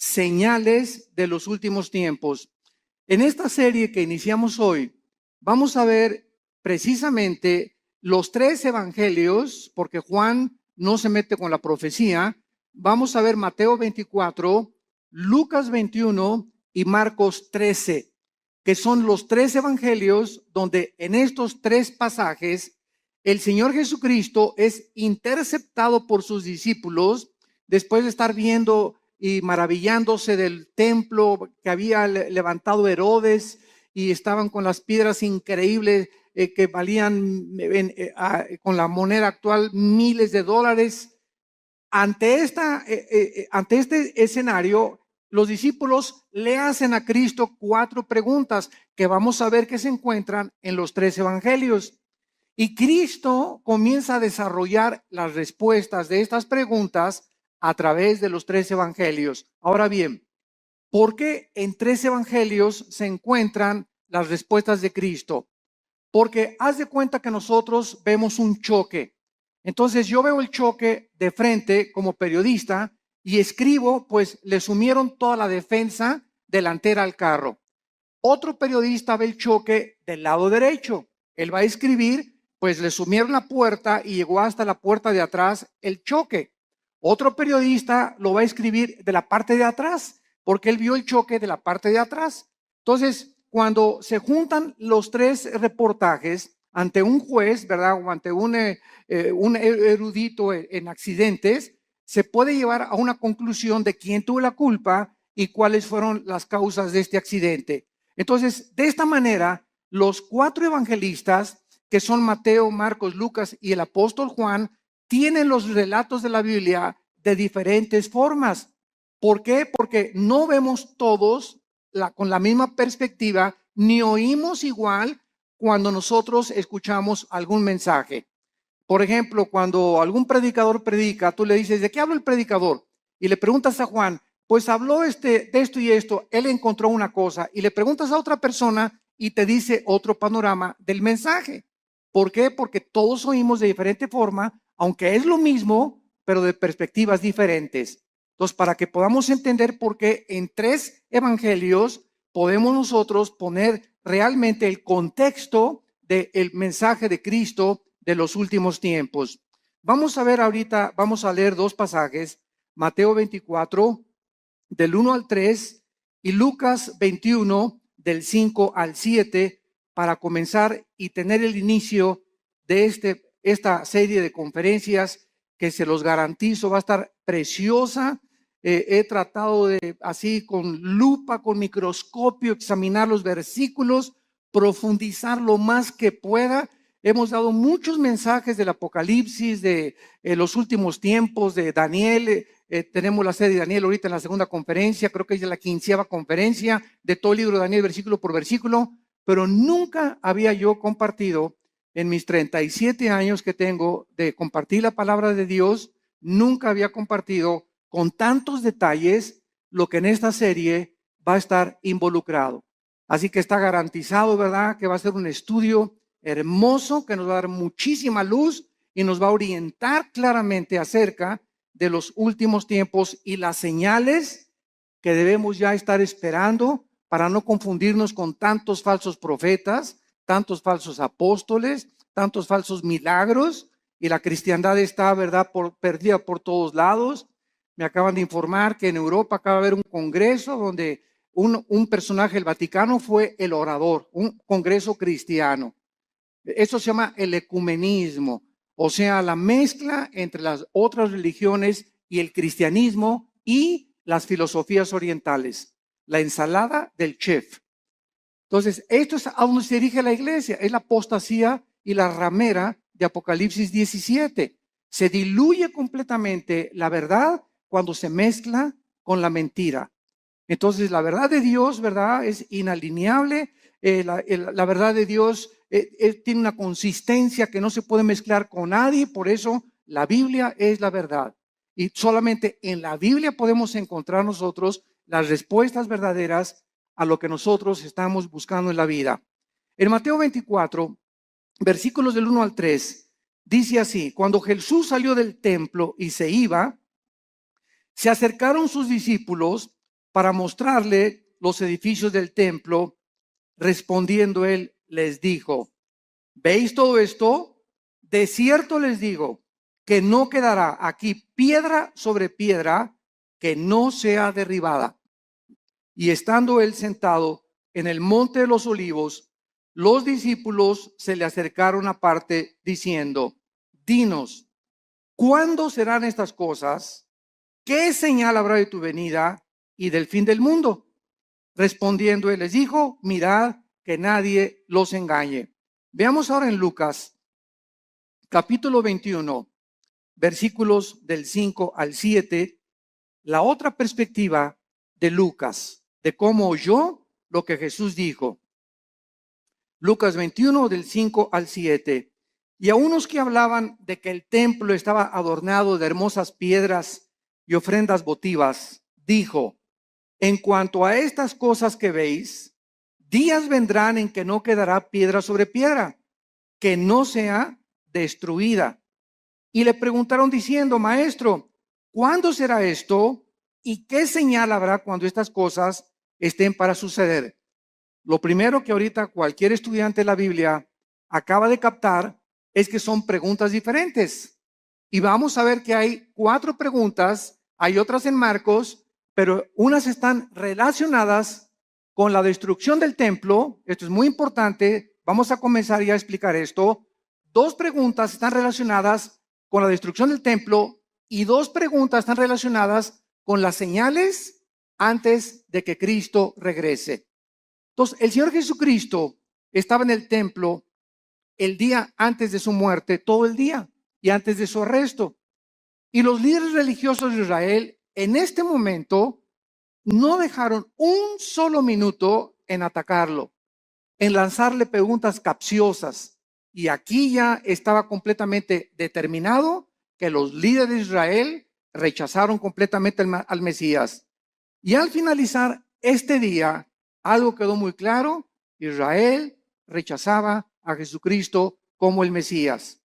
señales de los últimos tiempos. En esta serie que iniciamos hoy, vamos a ver precisamente los tres evangelios, porque Juan no se mete con la profecía. Vamos a ver Mateo 24, Lucas 21 y Marcos 13, que son los tres evangelios donde en estos tres pasajes el Señor Jesucristo es interceptado por sus discípulos después de estar viendo y maravillándose del templo que había levantado Herodes, y estaban con las piedras increíbles que valían con la moneda actual miles de dólares. Ante este escenario, los discípulos le hacen a Cristo cuatro preguntas que vamos a ver que se encuentran en los tres evangelios. Y Cristo comienza a desarrollar las respuestas de estas preguntas a través de los tres evangelios. Ahora bien, ¿por qué en tres evangelios se encuentran las respuestas de Cristo? Porque haz de cuenta que nosotros vemos un choque. Entonces yo veo el choque de frente como periodista y escribo, pues le sumieron toda la defensa delantera al carro. Otro periodista ve el choque del lado derecho. Él va a escribir, pues le sumieron la puerta y llegó hasta la puerta de atrás el choque. Otro periodista lo va a escribir de la parte de atrás, porque él vio el choque de la parte de atrás. Entonces, cuando se juntan los tres reportajes ante un juez, ¿verdad? O ante un erudito en accidentes, se puede llevar a una conclusión de quién tuvo la culpa y cuáles fueron las causas de este accidente. Entonces, de esta manera, los cuatro evangelistas, que son Mateo, Marcos, Lucas y el apóstol Juan, tienen los relatos de la Biblia de diferentes formas. ¿Por qué? Porque no vemos todos con la misma perspectiva, ni oímos igual cuando nosotros escuchamos algún mensaje. Por ejemplo, cuando algún predicador predica, tú le dices, ¿de qué habla el predicador? Y le preguntas a Juan, pues habló de esto y esto, él encontró una cosa. Y le preguntas a otra persona y te dice otro panorama del mensaje. ¿Por qué? Porque todos oímos de diferente forma, aunque es lo mismo, pero de perspectivas diferentes. Entonces, para que podamos entender por qué en tres evangelios podemos nosotros poner realmente el contexto del mensaje de Cristo de los últimos tiempos. Vamos a ver ahorita, vamos a leer dos pasajes, Mateo 24, del 1 al 3, y Lucas 21, del 5 al 7, para comenzar y tener el inicio de esta serie de conferencias que se los garantizo va a estar preciosa. He tratado de, así con lupa, con microscopio, examinar los versículos, profundizar lo más que pueda. Hemos dado muchos mensajes del Apocalipsis, de los últimos tiempos, de Daniel. Tenemos la serie de Daniel ahorita en la segunda conferencia, creo que es la 15ª conferencia de todo el libro de Daniel, versículo por versículo, pero nunca había yo compartido en mis 37 años que tengo de compartir la palabra de Dios, nunca había compartido con tantos detalles lo que en esta serie va a estar involucrado. Así que está garantizado, ¿verdad?, que va a ser un estudio hermoso que nos va a dar muchísima luz y nos va a orientar claramente acerca de los últimos tiempos y las señales que debemos ya estar esperando para no confundirnos con tantos falsos profetas, tantos falsos apóstoles, tantos falsos milagros, y la cristiandad está, ¿verdad?, perdida por todos lados. Me acaban de informar que en Europa acaba de haber un congreso donde un personaje del Vaticano fue el orador, un congreso cristiano. Eso se llama el ecumenismo, o sea, la mezcla entre las otras religiones y el cristianismo y las filosofías orientales, la ensalada del chef. Entonces, esto es a donde se dirige la iglesia, es la apostasía y la ramera de Apocalipsis 17. Se diluye completamente la verdad cuando se mezcla con la mentira. Entonces, la verdad de Dios, ¿verdad?, es inalineable. La verdad de Dios tiene una consistencia que no se puede mezclar con nadie. Por eso la Biblia es la verdad. Y solamente en la Biblia podemos encontrar nosotros las respuestas verdaderas a lo que nosotros estamos buscando en la vida. En Mateo 24, versículos del 1 al 3, dice así: cuando Jesús salió del templo y se iba, se acercaron sus discípulos para mostrarle los edificios del templo. Respondiendo él, les dijo: ¿veis todo esto? De cierto les digo que no quedará aquí piedra sobre piedra que no sea derribada. Y estando él sentado en el monte de los olivos, los discípulos se le acercaron aparte diciendo: dinos, ¿cuándo serán estas cosas? ¿Qué señal habrá de tu venida y del fin del mundo? Respondiendo él les dijo: mirad que nadie los engañe. Veamos ahora en Lucas, capítulo 21, versículos del 5 al 7, la otra perspectiva de Lucas, de cómo oyó lo que Jesús dijo. Lucas 21, del 5 al 7. Y a unos que hablaban de que el templo estaba adornado de hermosas piedras y ofrendas votivas, dijo: en cuanto a estas cosas que veis, días vendrán en que no quedará piedra sobre piedra, que no sea destruida. Y le preguntaron diciendo: maestro, ¿cuándo será esto? ¿Y qué señal habrá cuando estas cosas estén para suceder? Lo primero que ahorita cualquier estudiante de la Biblia acaba de captar es que son preguntas diferentes. Y vamos a ver que hay 4 preguntas, hay otras en Marcos, pero unas están relacionadas con la destrucción del templo. Esto es muy importante. Vamos a comenzar ya a explicar esto. 2 preguntas están relacionadas con la destrucción del templo y 2 preguntas están relacionadas con las señales antes de que Cristo regrese. Entonces, el Señor Jesucristo estaba en el templo el día antes de su muerte, todo el día, y antes de su arresto. Y los líderes religiosos de Israel en este momento no dejaron un solo minuto en atacarlo, en lanzarle preguntas capciosas. Y aquí ya estaba completamente determinado que los líderes de Israel rechazaron completamente al Mesías. Y al finalizar este día, algo quedó muy claro: Israel rechazaba a Jesucristo como el Mesías.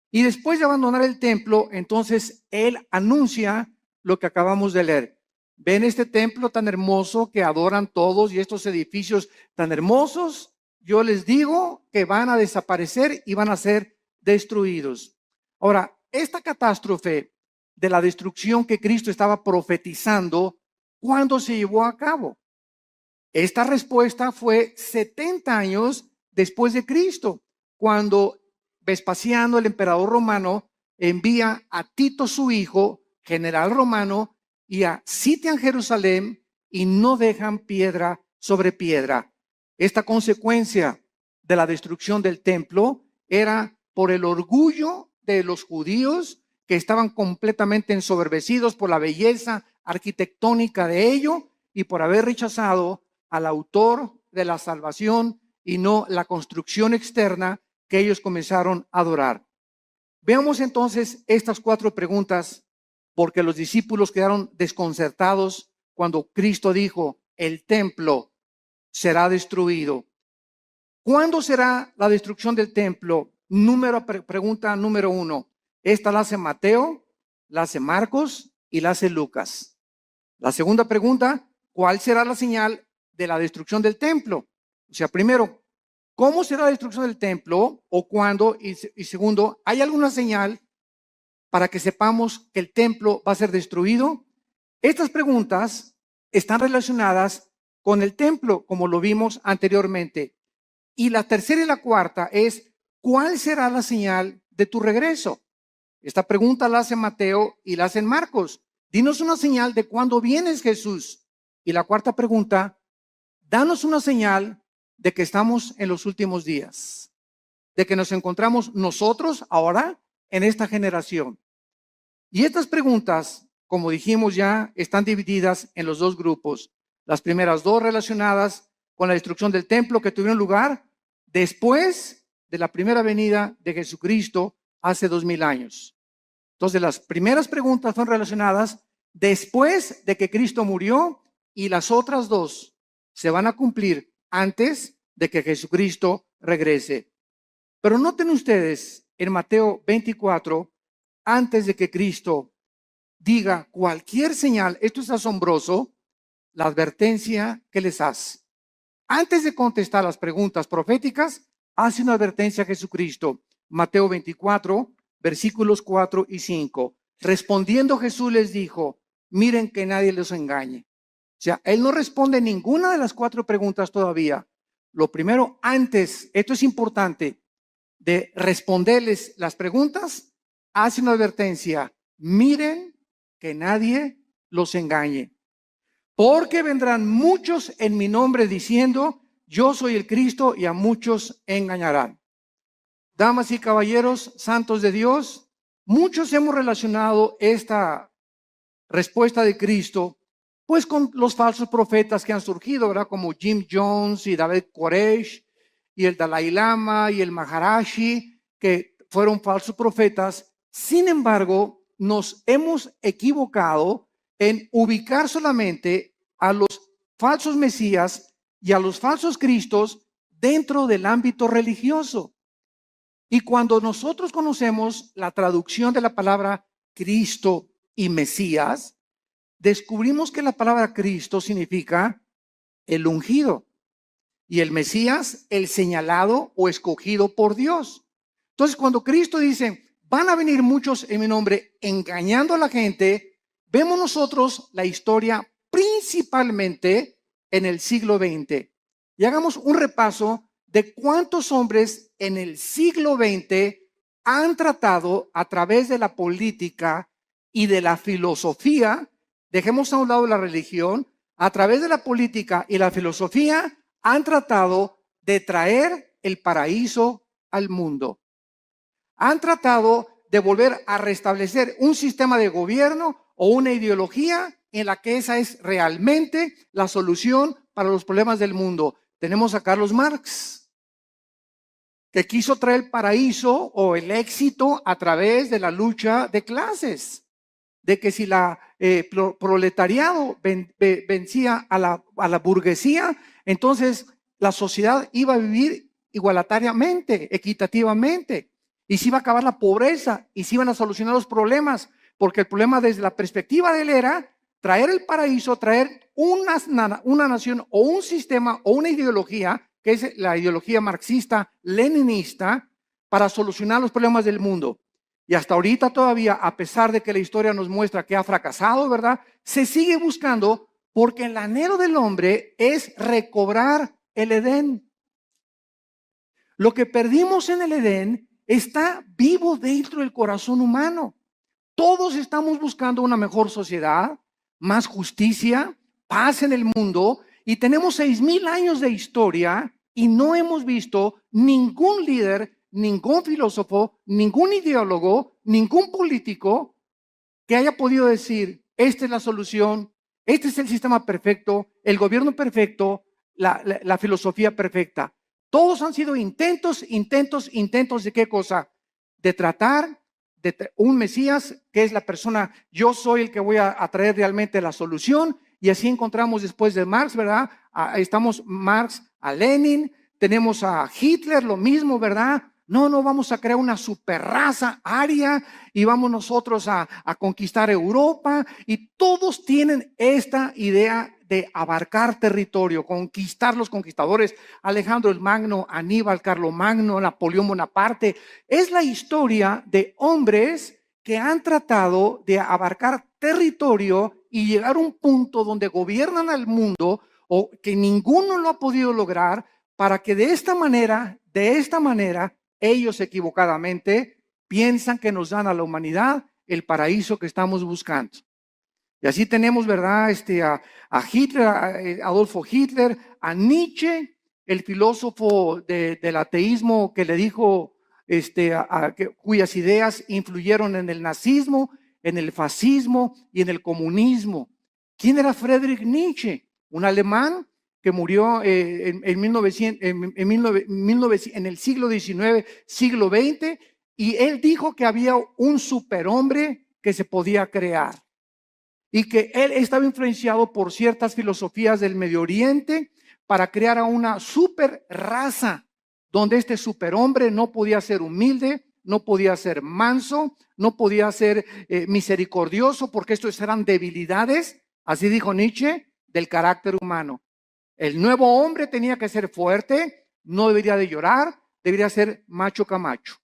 Y después de abandonar el templo, entonces él anuncia lo que acabamos de leer. ¿Ven este templo tan hermoso que adoran todos y estos edificios tan hermosos? Yo les digo que van a desaparecer y van a ser destruidos. Ahora, esta catástrofe de la destrucción que Cristo estaba profetizando, ¿cuándo se llevó a cabo? Esta respuesta fue 70 años después de Cristo, cuando Vespasiano, el emperador romano, envía a Tito, su hijo, general romano, y sitian Jerusalén y no dejan piedra sobre piedra. Esta consecuencia de la destrucción del templo era por el orgullo de los judíos, que estaban completamente ensoberbecidos por la belleza arquitectónica de ello y por haber rechazado al autor de la salvación y no la construcción externa que ellos comenzaron a adorar. Veamos entonces estas 4 preguntas, porque los discípulos quedaron desconcertados cuando Cristo dijo: el templo será destruido. ¿Cuándo será la destrucción del templo? Pregunta número 1. Esta la hace Mateo, la hace Marcos y la hace Lucas. La segunda pregunta: ¿cuál será la señal de la destrucción del templo? O sea, primero, ¿cómo será la destrucción del templo o cuándo? Y segundo, ¿hay alguna señal para que sepamos que el templo va a ser destruido? Estas preguntas están relacionadas con el templo, como lo vimos anteriormente. Y la tercera y la cuarta es: ¿cuál será la señal de tu regreso? Esta pregunta la hace Mateo y la hace Marcos. Dinos una señal de cuándo vienes, Jesús. Y la cuarta pregunta: danos una señal de que estamos en los últimos días, de que nos encontramos nosotros ahora en esta generación. Y estas preguntas, como dijimos ya, están divididas en los 2 grupos. Las primeras 2 relacionadas con la destrucción del templo que tuvieron lugar después de la primera venida de Jesucristo hace 2000 años. Entonces, las primeras preguntas son relacionadas después de que Cristo murió, y las otras 2 se van a cumplir antes de que Jesucristo regrese. Pero noten ustedes en Mateo 24, antes de que Cristo diga cualquier señal, esto es asombroso, la advertencia que les hace. Antes de contestar las preguntas proféticas, hace una advertencia a Jesucristo. Mateo 24, versículos 4 y 5. Respondiendo Jesús les dijo, miren que nadie los engañe. O sea, él no responde ninguna de las 4 preguntas todavía. Lo primero, antes, esto es importante, de responderles las preguntas, hace una advertencia. Miren que nadie los engañe. Porque vendrán muchos en mi nombre diciendo, yo soy el Cristo, y a muchos engañarán. Damas y caballeros, santos de Dios, muchos hemos relacionado esta respuesta de Cristo, pues con los falsos profetas que han surgido, ¿verdad? Como Jim Jones y David Koresh, y el Dalai Lama y el Maharashi, que fueron falsos profetas. Sin embargo, nos hemos equivocado en ubicar solamente a los falsos mesías y a los falsos cristos dentro del ámbito religioso. Y cuando nosotros conocemos la traducción de la palabra Cristo y Mesías, descubrimos que la palabra Cristo significa el ungido y el Mesías el señalado o escogido por Dios. Entonces, cuando Cristo dice, van a venir muchos en mi nombre engañando a la gente, vemos nosotros la historia principalmente en el siglo XX. Y hagamos un repaso de cuántos hombres en el siglo XX han tratado a través de la política y de la filosofía, dejemos a un lado la religión, a través de la política y la filosofía han tratado de traer el paraíso al mundo. Han tratado de volver a restablecer un sistema de gobierno o una ideología en la que esa es realmente la solución para los problemas del mundo. Tenemos a Carlos Marx, que quiso traer el paraíso o el éxito a través de la lucha de clases, de que si la proletariado vencía a la burguesía, entonces la sociedad iba a vivir igualitariamente, equitativamente, y se iba a acabar la pobreza y se iban a solucionar los problemas, porque el problema desde la perspectiva de él era traer el paraíso, traer una nación o un sistema o una ideología, que es la ideología marxista-leninista, para solucionar los problemas del mundo. Y hasta ahorita todavía, a pesar de que la historia nos muestra que ha fracasado, ¿verdad? Se sigue buscando porque el anhelo del hombre es recobrar el Edén. Lo que perdimos en el Edén está vivo dentro del corazón humano. Todos estamos buscando una mejor sociedad, más justicia, paz en el mundo, y tenemos 6,000 años de historia y no hemos visto ningún líder, ningún filósofo, ningún ideólogo, ningún político que haya podido decir, esta es la solución, este es el sistema perfecto, el gobierno perfecto, la filosofía perfecta. Todos han sido intentos ¿de qué cosa? De tratar de un Mesías que es la persona, yo soy el que voy a traer realmente la solución, y así encontramos después de Marx, ¿verdad? Estamos Marx a Lenin, tenemos a Hitler, lo mismo, ¿verdad? No, vamos a crear una superraza aria y vamos nosotros a conquistar Europa, y todos tienen esta idea de abarcar territorio, conquistar los conquistadores, Alejandro el Magno, Aníbal, Carlomagno, Napoleón Bonaparte. Es la historia de hombres que han tratado de abarcar territorio y llegar a un punto donde gobiernan al mundo, o que ninguno lo ha podido lograr, para que de esta manera, ellos equivocadamente piensan que nos dan a la humanidad el paraíso que estamos buscando. Y así tenemos, ¿verdad? A Hitler, a Adolfo Hitler, a Nietzsche, el filósofo del ateísmo que le dijo, cuyas ideas influyeron en el nazismo, en el fascismo y en el comunismo. ¿Quién era Friedrich Nietzsche? Un alemán que murió en el siglo XIX, siglo XX, y él dijo que había un superhombre que se podía crear y que él estaba influenciado por ciertas filosofías del Medio Oriente para crear a una super raza donde este superhombre no podía ser humilde, no podía ser manso, no podía ser misericordioso, porque estos eran debilidades, así dijo Nietzsche, del carácter humano. El nuevo hombre tenía que ser fuerte, no debería de llorar, debería ser macho camacho.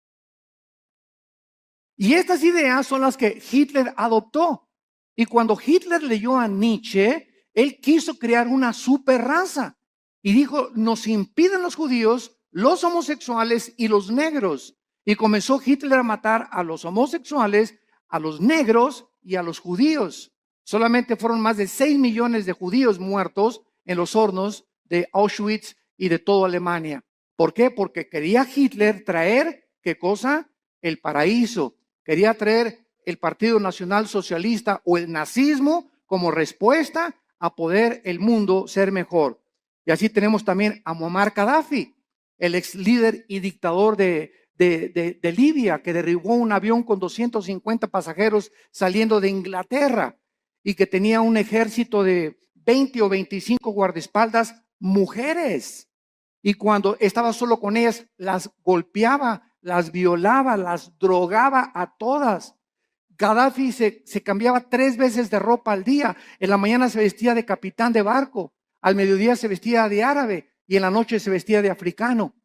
Y estas ideas son las que Hitler adoptó. Y cuando Hitler leyó a Nietzsche, él quiso crear una superraza. Y dijo, nos impiden los judíos, los homosexuales y los negros. Y comenzó Hitler a matar a los homosexuales, a los negros y a los judíos. Solamente fueron más de 6 millones de judíos muertos en los hornos de Auschwitz y de toda Alemania. ¿Por qué? Porque quería Hitler traer, ¿qué cosa? El paraíso. Quería traer el Partido Nacional Socialista o el nazismo como respuesta a poder el mundo ser mejor. Y así tenemos también a Muammar Gaddafi, el ex líder y dictador de Libia, que derribó un avión con 250 pasajeros saliendo de Inglaterra y que tenía un ejército de 20 o 25 guardaespaldas mujeres. Y cuando estaba solo con ellas, las golpeaba, las violaba, las drogaba a todas. Gaddafi se cambiaba 3 veces de ropa al día. En la mañana se vestía de capitán de barco, al mediodía se vestía de árabe y en la noche se vestía de africano.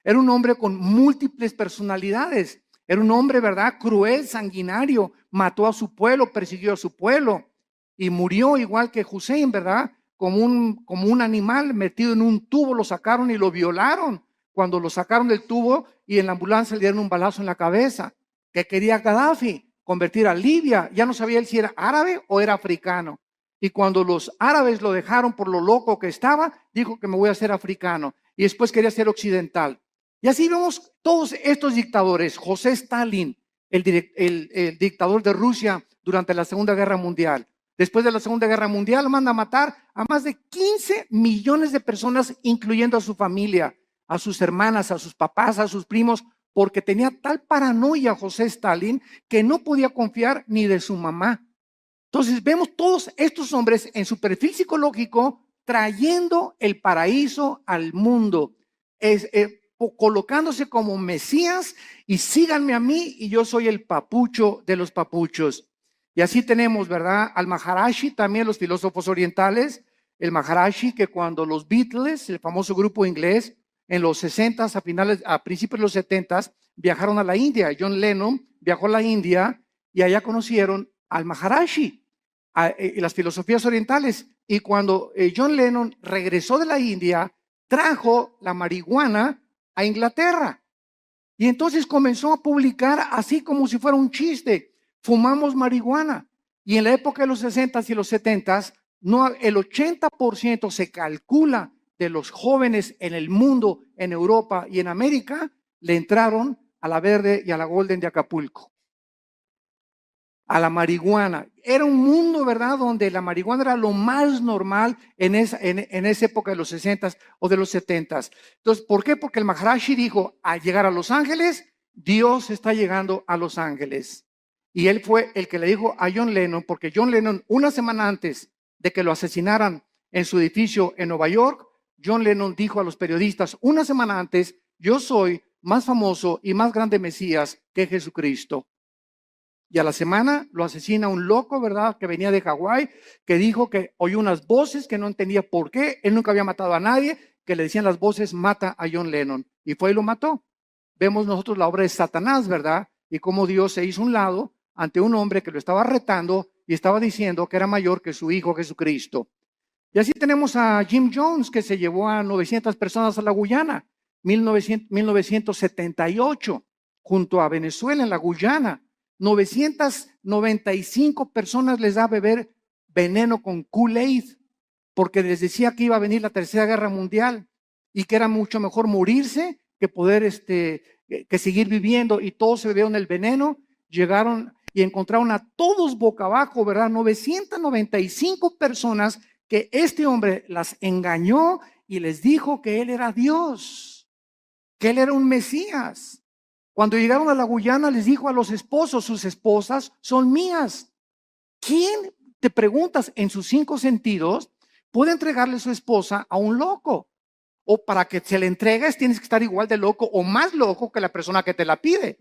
Era un hombre con múltiples personalidades. Era un hombre, ¿verdad? Cruel, sanguinario. Mató a su pueblo, persiguió a su pueblo y murió igual que Hussein, ¿verdad? Como un animal metido en un tubo, lo sacaron y lo violaron. Cuando lo sacaron del tubo y en la ambulancia le dieron un balazo en la cabeza. ¿Qué quería Gaddafi? Convertir a Libia. Ya no sabía él si era árabe o era africano. Y cuando los árabes lo dejaron por lo loco que estaba, dijo que me voy a hacer africano. Y después quería ser occidental. Y así vemos todos estos dictadores. José Stalin, el dictador de Rusia durante la Segunda Guerra Mundial. Después de la Segunda Guerra Mundial manda a matar a más de 15 millones de personas, incluyendo a su familia, a sus hermanas, a sus papás, a sus primos, porque tenía tal paranoia José Stalin que no podía confiar ni de su mamá. Entonces vemos todos estos hombres en su perfil psicológico trayendo el paraíso al mundo, colocándose como Mesías y síganme a mí y yo soy el papucho de los papuchos. Y así tenemos, ¿verdad? Al Maharishi, también los filósofos orientales, el Maharishi que cuando los Beatles, el famoso grupo inglés, en los 60s, a principios de los 70s, viajaron a la India. John Lennon viajó a la India y allá conocieron al Maharishi, las filosofías orientales. Y cuando John Lennon regresó de la India, trajo la marihuana a Inglaterra. Y entonces comenzó a publicar así como si fuera un chiste. Fumamos marihuana. Y en la época de los 60s y los 70s, el 80% se calcula de los jóvenes en el mundo, en Europa y en América, le entraron a la Verde y a la Golden de Acapulco, a la marihuana. Era un mundo, ¿verdad?, donde la marihuana era lo más normal en esa época de los 60s o de los 70s. Entonces, ¿por qué? Porque el Maharishi dijo, al llegar a Los Ángeles, Dios está llegando a Los Ángeles. Y él fue el que le dijo a John Lennon, porque John Lennon, una semana antes de que lo asesinaran en su edificio en Nueva York, John Lennon dijo a los periodistas, una semana antes, yo soy más famoso y más grande Mesías que Jesucristo. Y a la semana lo asesina un loco, ¿verdad?, que venía de Hawái, que dijo que oyó unas voces que no entendía por qué, él nunca había matado a nadie, que le decían las voces, mata a John Lennon. Y fue y lo mató. Vemos nosotros la obra de Satanás, ¿verdad? Y cómo Dios se hizo un lado ante un hombre que lo estaba retando y estaba diciendo que era mayor que su hijo Jesucristo. Y así tenemos a Jim Jones, que se llevó a 900 personas a la Guyana, 1978, junto a Venezuela en la Guyana. 995 personas les da a beber veneno con Kool-Aid, porque les decía que iba a venir la Tercera Guerra Mundial y que era mucho mejor morirse que poder que seguir viviendo, y todos se bebieron el veneno, llegaron y encontraron a todos boca abajo, ¿verdad? 995 personas que este hombre las engañó y les dijo que él era Dios, que él era un Mesías. Cuando llegaron a la Guyana les dijo a los esposos, sus esposas son mías. ¿Quién, te preguntas, en sus 5 sentidos puede entregarle su esposa a un loco? O para que se le entregues tienes que estar igual de loco o más loco que la persona que te la pide.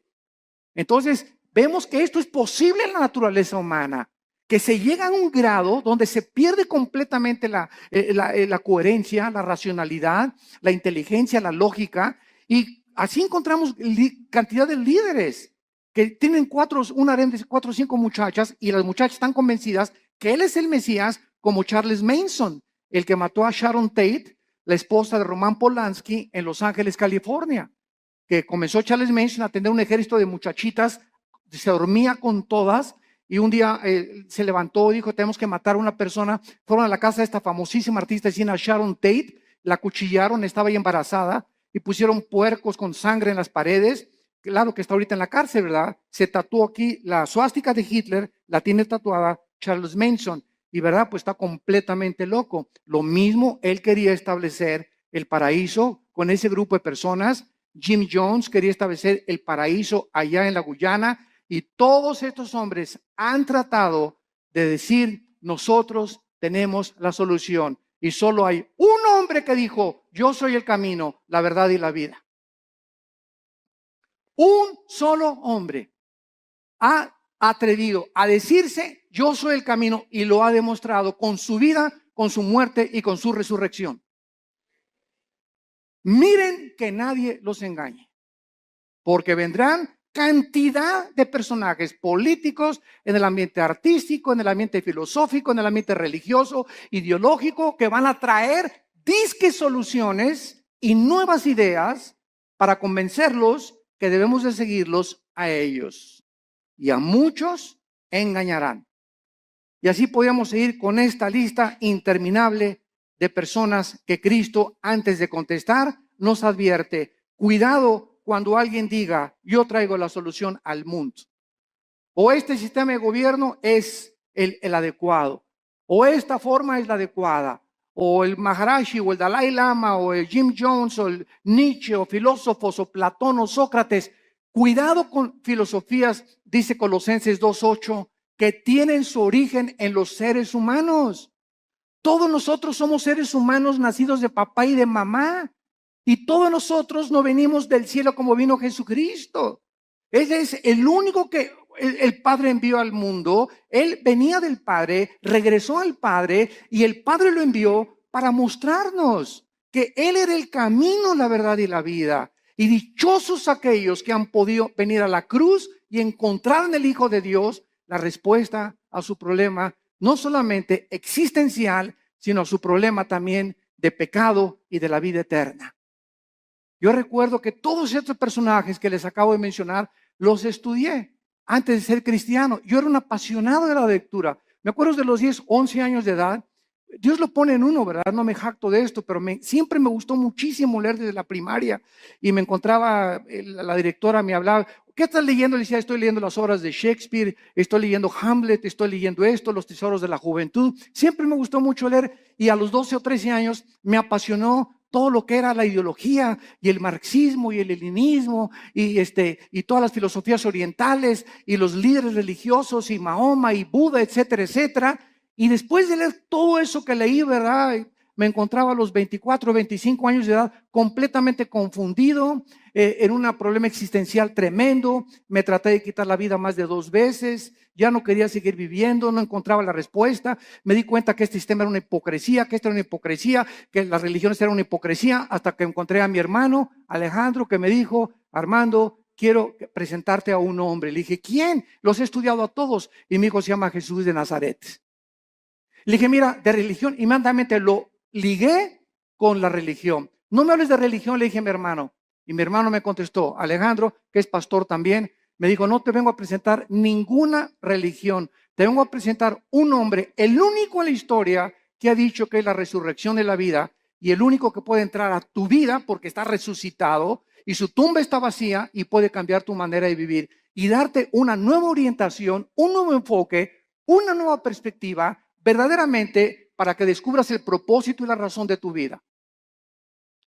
Entonces vemos que esto es posible en la naturaleza humana. que se llega a un grado donde se pierde completamente la coherencia, la racionalidad, la inteligencia, la lógica, y así encontramos cantidad de líderes que tienen un harén de 4 o 5 muchachas, y las muchachas están convencidas que él es el Mesías, como Charles Manson, el que mató a Sharon Tate, la esposa de Roman Polanski, en Los Ángeles, California, que comenzó Charles Manson a tener un ejército de muchachitas, se dormía con todas, y un día se levantó y dijo, tenemos que matar a una persona. Fueron a la casa de esta famosísima artista china, Sharon Tate, la cuchillaron, estaba ya embarazada, y pusieron puercos con sangre en las paredes. Claro que está ahorita en la cárcel, ¿verdad? Se tatuó aquí la suástica de Hitler, la tiene tatuada Charles Manson, y ¿verdad? Pues está completamente loco. Lo mismo, él quería establecer el paraíso con ese grupo de personas. Jim Jones quería establecer el paraíso allá en la Guyana, y todos estos hombres han tratado de decir, nosotros tenemos la solución. Y solo hay un hombre que dijo, yo soy el camino, la verdad y la vida. Un solo hombre ha atrevido a decirse, yo soy el camino, y lo ha demostrado con su vida, con su muerte y con su resurrección. Miren que nadie los engañe, porque vendrán cantidad de personajes políticos en el ambiente artístico, en el ambiente filosófico, en el ambiente religioso, ideológico, que van a traer disque soluciones y nuevas ideas para convencerlos que debemos de seguirlos a ellos. Y a muchos engañarán. Y así podríamos seguir con esta lista interminable de personas que Cristo, antes de contestar, nos advierte: cuidado cuando alguien diga, yo traigo la solución al mundo. O este sistema de gobierno es el adecuado, o esta forma es la adecuada, o el Maharashi, o el Dalai Lama, o el Jim Jones, o el Nietzsche, o filósofos, o Platón, o Sócrates. Cuidado con filosofías, dice Colosenses 2:8, que tienen su origen en los seres humanos. Todos nosotros somos seres humanos nacidos de papá y de mamá. Y todos nosotros no venimos del cielo como vino Jesucristo. Él es el único que el Padre envió al mundo. Él venía del Padre, regresó al Padre, y el Padre lo envió para mostrarnos que Él era el camino, la verdad y la vida. Y dichosos aquellos que han podido venir a la cruz y encontrar en el Hijo de Dios la respuesta a su problema, no solamente existencial, sino a su problema también de pecado y de la vida eterna. Yo recuerdo que todos estos personajes que les acabo de mencionar, los estudié antes de ser cristiano. Yo era un apasionado de la lectura. Me acuerdo de los 10, 11 años de edad. Dios lo pone en uno, ¿verdad? No me jacto de esto, pero siempre me gustó muchísimo leer desde la primaria. Y me encontraba, la directora me hablaba, ¿qué estás leyendo? Le decía, estoy leyendo las obras de Shakespeare, estoy leyendo Hamlet, estoy leyendo esto, Los tesoros de la juventud. Siempre me gustó mucho leer, y a los 12 o 13 años me apasionó todo lo que era la ideología y el marxismo y el leninismo y todas las filosofías orientales y los líderes religiosos y Mahoma y Buda, etcétera, etcétera. Y después de leer todo eso que leí, ¿verdad? Me encontraba a los 24, 25 años de edad completamente confundido, en un problema existencial tremendo. Me traté de quitar la vida más de 2 veces, ya no quería seguir viviendo, no encontraba la respuesta. Me di cuenta que este sistema era una hipocresía, que esta era una hipocresía, que las religiones eran una hipocresía, hasta que encontré a mi hermano Alejandro, que me dijo, Armando, quiero presentarte a un hombre. Le dije, ¿quién? Los he estudiado a todos. Y mi hijo se llama Jesús de Nazaret. Le dije, mira, de religión, inmediatamente lo ligué con la religión. No me hables de religión, le dije a mi hermano. Y mi hermano me contestó, Alejandro, que es pastor también, me dijo, no te vengo a presentar ninguna religión, te vengo a presentar un hombre, el único en la historia que ha dicho que es la resurrección de la vida, y el único que puede entrar a tu vida porque está resucitado y su tumba está vacía, y puede cambiar tu manera de vivir y darte una nueva orientación, un nuevo enfoque, una nueva perspectiva, verdaderamente para que descubras el propósito y la razón de tu vida.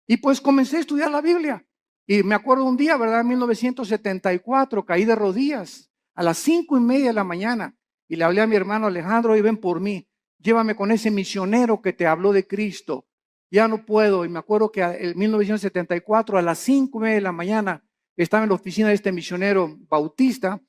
Y pues comencé a estudiar la Biblia. Y me acuerdo un día, ¿verdad? En 1974, caí de rodillas a las 5:30 de la mañana y le hablé a mi hermano Alejandro, y ven por mí, llévame con ese misionero que te habló de Cristo. Ya no puedo. Y me acuerdo que en 1974, a las 5:30 de la mañana, estaba en la oficina de este misionero bautista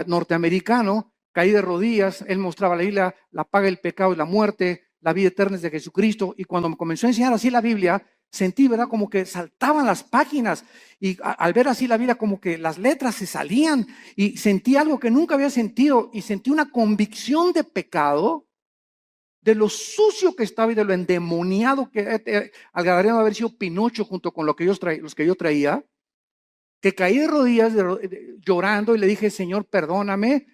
norteamericano, caí de rodillas, él mostraba la Biblia, la paga del pecado y la muerte, la vida eterna es de Jesucristo, y cuando me comenzó a enseñar así la Biblia, sentí, ¿verdad? Como que saltaban las páginas, y al ver así la Biblia, como que las letras se salían, y sentí algo que nunca había sentido, y sentí una convicción de pecado, de lo sucio que estaba y de lo endemoniado que al grado de haber sido Pinocho junto con los que yo traía, que caí de rodillas llorando y le dije, Señor, perdóname,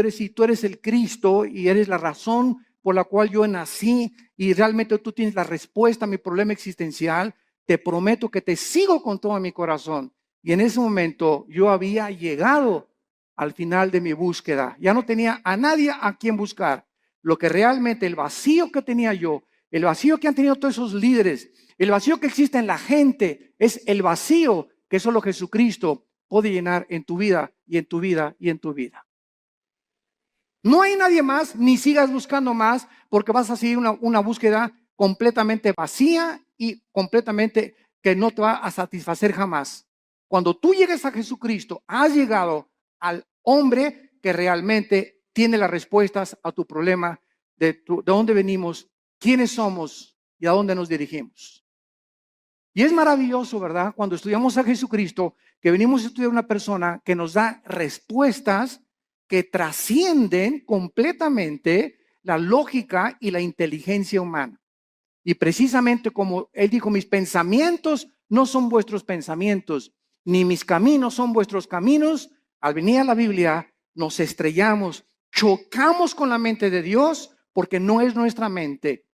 si tú eres el Cristo y eres la razón por la cual yo nací y realmente tú tienes la respuesta a mi problema existencial, te prometo que te sigo con todo mi corazón. Y en ese momento yo había llegado al final de mi búsqueda. Ya no tenía a nadie a quien buscar. Lo que realmente, el vacío que tenía yo, el vacío que han tenido todos esos líderes, el vacío que existe en la gente, es el vacío que solo Jesucristo puede llenar en tu vida y en tu vida y en tu vida. No hay nadie más, ni sigas buscando más, porque vas a seguir una búsqueda completamente vacía y completamente que no te va a satisfacer jamás. Cuando tú llegues a Jesucristo, has llegado al hombre que realmente tiene las respuestas a tu problema de dónde venimos, quiénes somos y a dónde nos dirigimos. Y es maravilloso, ¿verdad? Cuando estudiamos a Jesucristo, que venimos a estudiar una persona que nos da respuestas que trascienden completamente la lógica y la inteligencia humana. Y precisamente como él dijo, mis pensamientos no son vuestros pensamientos, ni mis caminos son vuestros caminos. Al venir a la Biblia, nos estrellamos, chocamos con la mente de Dios porque no es nuestra mente.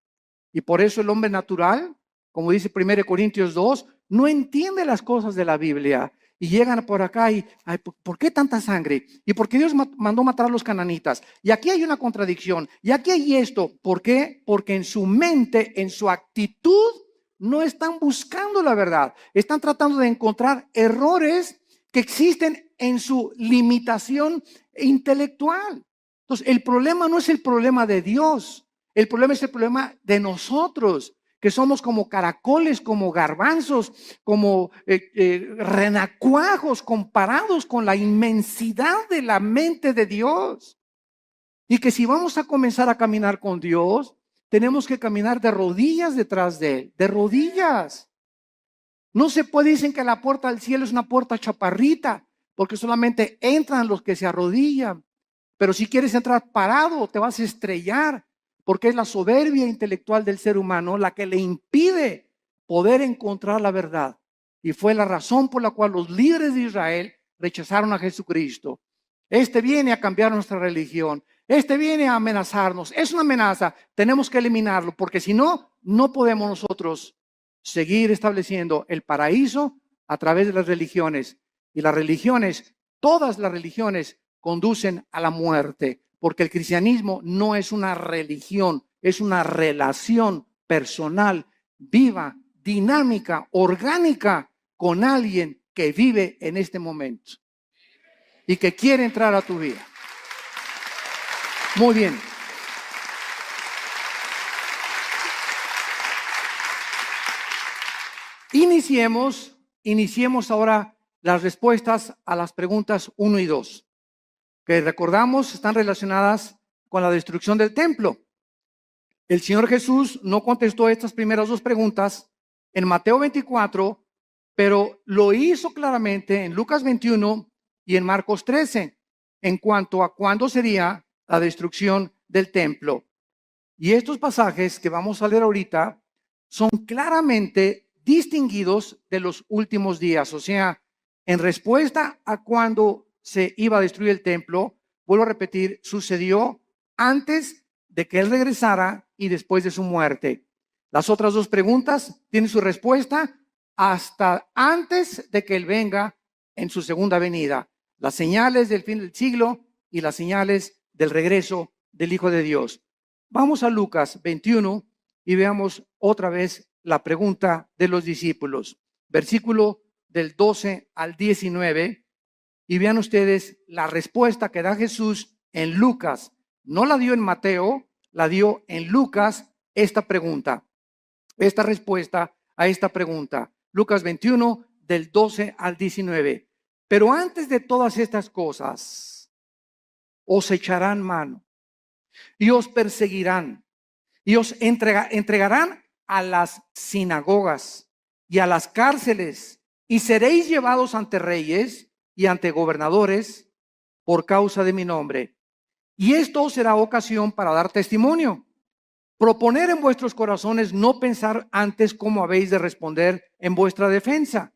Y por eso el hombre natural, como dice 1 Corintios 2, no entiende las cosas de la Biblia. Y llegan por acá y, ay, ¿por qué tanta sangre? ¿Y por qué Dios mandó matar a los cananitas? Y aquí hay una contradicción. Y aquí hay esto. ¿Por qué? Porque en su mente, en su actitud, no están buscando la verdad. Están tratando de encontrar errores que existen en su limitación intelectual. Entonces, el problema no es el problema de Dios. El problema es el problema de nosotros, que somos como caracoles, como garbanzos, como renacuajos comparados con la inmensidad de la mente de Dios. Y que si vamos a comenzar a caminar con Dios, tenemos que caminar de rodillas detrás de Él, de rodillas. No se puede, dicen que la puerta del cielo es una puerta chaparrita, porque solamente entran los que se arrodillan. Pero si quieres entrar parado, te vas a estrellar, porque es la soberbia intelectual del ser humano la que le impide poder encontrar la verdad. Y fue la razón por la cual los líderes de Israel rechazaron a Jesucristo. Este viene a cambiar nuestra religión. Este viene a amenazarnos. Es una amenaza. Tenemos que eliminarlo, porque si no, no podemos nosotros seguir estableciendo el paraíso a través de las religiones. Y las religiones, todas las religiones, conducen a la muerte, porque el cristianismo no es una religión, es una relación personal, viva, dinámica, orgánica con alguien que vive en este momento y que quiere entrar a tu vida. Muy bien. Iniciemos ahora las respuestas a las preguntas 1 y 2. Que recordamos están relacionadas con la destrucción del templo. El Señor Jesús no contestó estas primeras dos preguntas en Mateo 24, pero lo hizo claramente en Lucas 21 y en Marcos 13, en cuanto a cuándo sería la destrucción del templo. Y estos pasajes que vamos a leer ahorita son claramente distinguidos de los últimos días, o sea, en respuesta a cuándo se iba a destruir el templo, vuelvo a repetir, sucedió antes de que Él regresara y después de su muerte. Las otras dos preguntas tienen su respuesta hasta antes de que Él venga en su segunda venida. Las señales del fin del siglo y las señales del regreso del Hijo de Dios. Vamos a Lucas 21 y veamos otra vez la pregunta de los discípulos. Versículo del 12 al 19. Y vean ustedes la respuesta que da Jesús en Lucas. No la dio en Mateo, la dio en Lucas esta pregunta. Esta respuesta a esta pregunta. Lucas 21 del 12 al 19. Pero antes de todas estas cosas, os echarán mano y os perseguirán y os entregarán a las sinagogas y a las cárceles, y seréis llevados ante reyes y ante gobernadores por causa de mi nombre. Y esto os será ocasión para dar testimonio. Proponer en vuestros corazones no pensar antes cómo habéis de responder en vuestra defensa,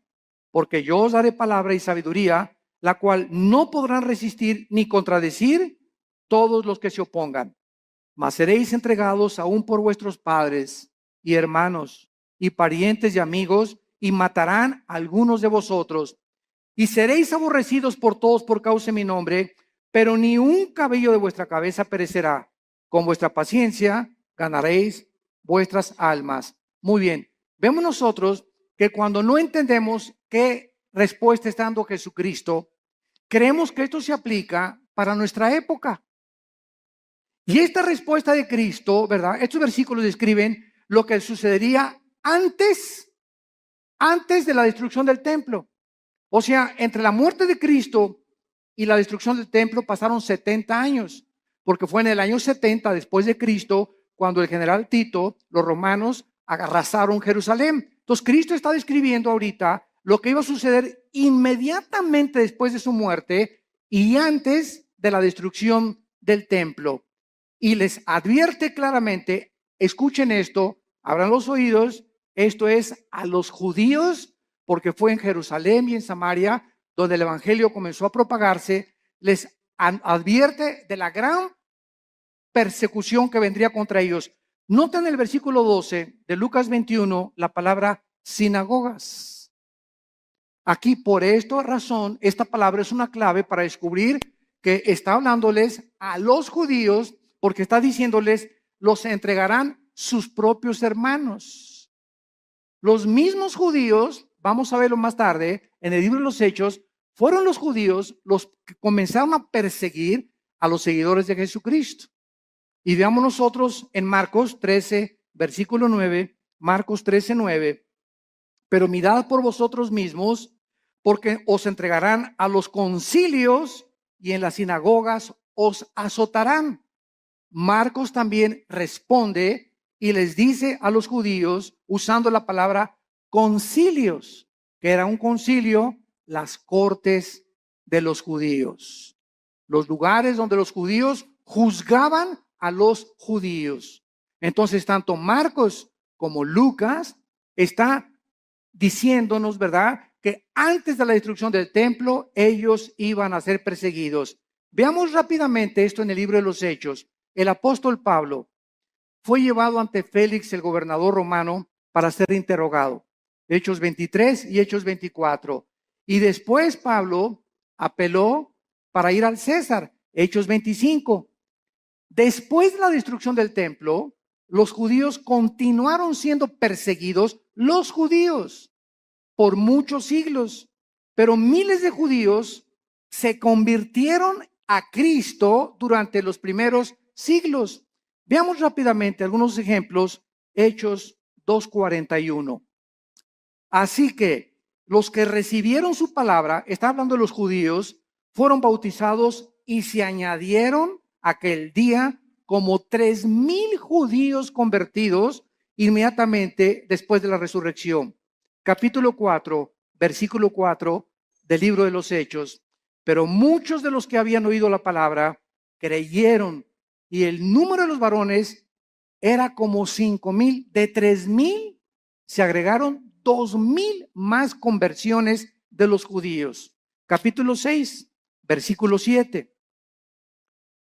porque yo os daré palabra y sabiduría, la cual no podrán resistir ni contradecir todos los que se opongan. Mas seréis entregados aún por vuestros padres y hermanos y parientes y amigos, y matarán a algunos de vosotros, y seréis aborrecidos por todos por causa de mi nombre, pero ni un cabello de vuestra cabeza perecerá. Con vuestra paciencia ganaréis vuestras almas. Muy bien, vemos nosotros que cuando no entendemos qué respuesta está dando Jesucristo, creemos que esto se aplica para nuestra época. Y esta respuesta de Cristo, ¿verdad? Estos versículos describen lo que sucedería antes de la destrucción del templo. O sea, entre la muerte de Cristo y la destrucción del templo pasaron 70 años, porque fue en el año 70 después de Cristo cuando el general Tito, los romanos, arrasaron Jerusalén. Entonces Cristo está describiendo ahorita lo que iba a suceder inmediatamente después de su muerte y antes de la destrucción del templo. Y les advierte claramente, escuchen esto, abran los oídos, esto es a los judíos, porque fue en Jerusalén y en Samaria donde el evangelio comenzó a propagarse, les advierte de la gran persecución que vendría contra ellos. Noten el versículo 12 de Lucas 21 la palabra sinagogas. Aquí por esta razón, esta palabra es una clave para descubrir que está hablándoles a los judíos, porque está diciéndoles, los entregarán sus propios hermanos. Los mismos judíos, vamos a verlo más tarde, en el libro de los Hechos, fueron los judíos los que comenzaron a perseguir a los seguidores de Jesucristo. Y veamos nosotros en Marcos 13, versículo 9, Marcos 13, 9. Pero mirad por vosotros mismos, porque os entregarán a los concilios y en las sinagogas os azotarán. Marcos también responde y les dice a los judíos, usando la palabra concilios, que era un concilio, las cortes de los judíos, los lugares donde los judíos juzgaban a los judíos. Entonces, tanto Marcos como Lucas está diciéndonos, ¿verdad?, que antes de la destrucción del templo, ellos iban a ser perseguidos. Veamos rápidamente esto en el libro de los Hechos. El apóstol Pablo fue llevado ante Félix, el gobernador romano, para ser interrogado. Hechos 23 y Hechos 24. Y después Pablo apeló para ir al César. Hechos 25. Después de la destrucción del templo, los judíos continuaron siendo perseguidos, los judíos, por muchos siglos. Pero miles de judíos se convirtieron a Cristo durante los primeros siglos. Veamos rápidamente algunos ejemplos. Hechos 2:41. Así que los que recibieron su palabra, está hablando de los judíos, fueron bautizados y se añadieron aquel día como 3,000 judíos convertidos inmediatamente después de la resurrección. Capítulo 4, versículo 4 del libro de los Hechos. Pero muchos de los que habían oído la palabra creyeron, y el número de los varones era como 5,000. De 3,000 se agregaron 2,000 más conversiones de los judíos. Capítulo 6, versículo 7.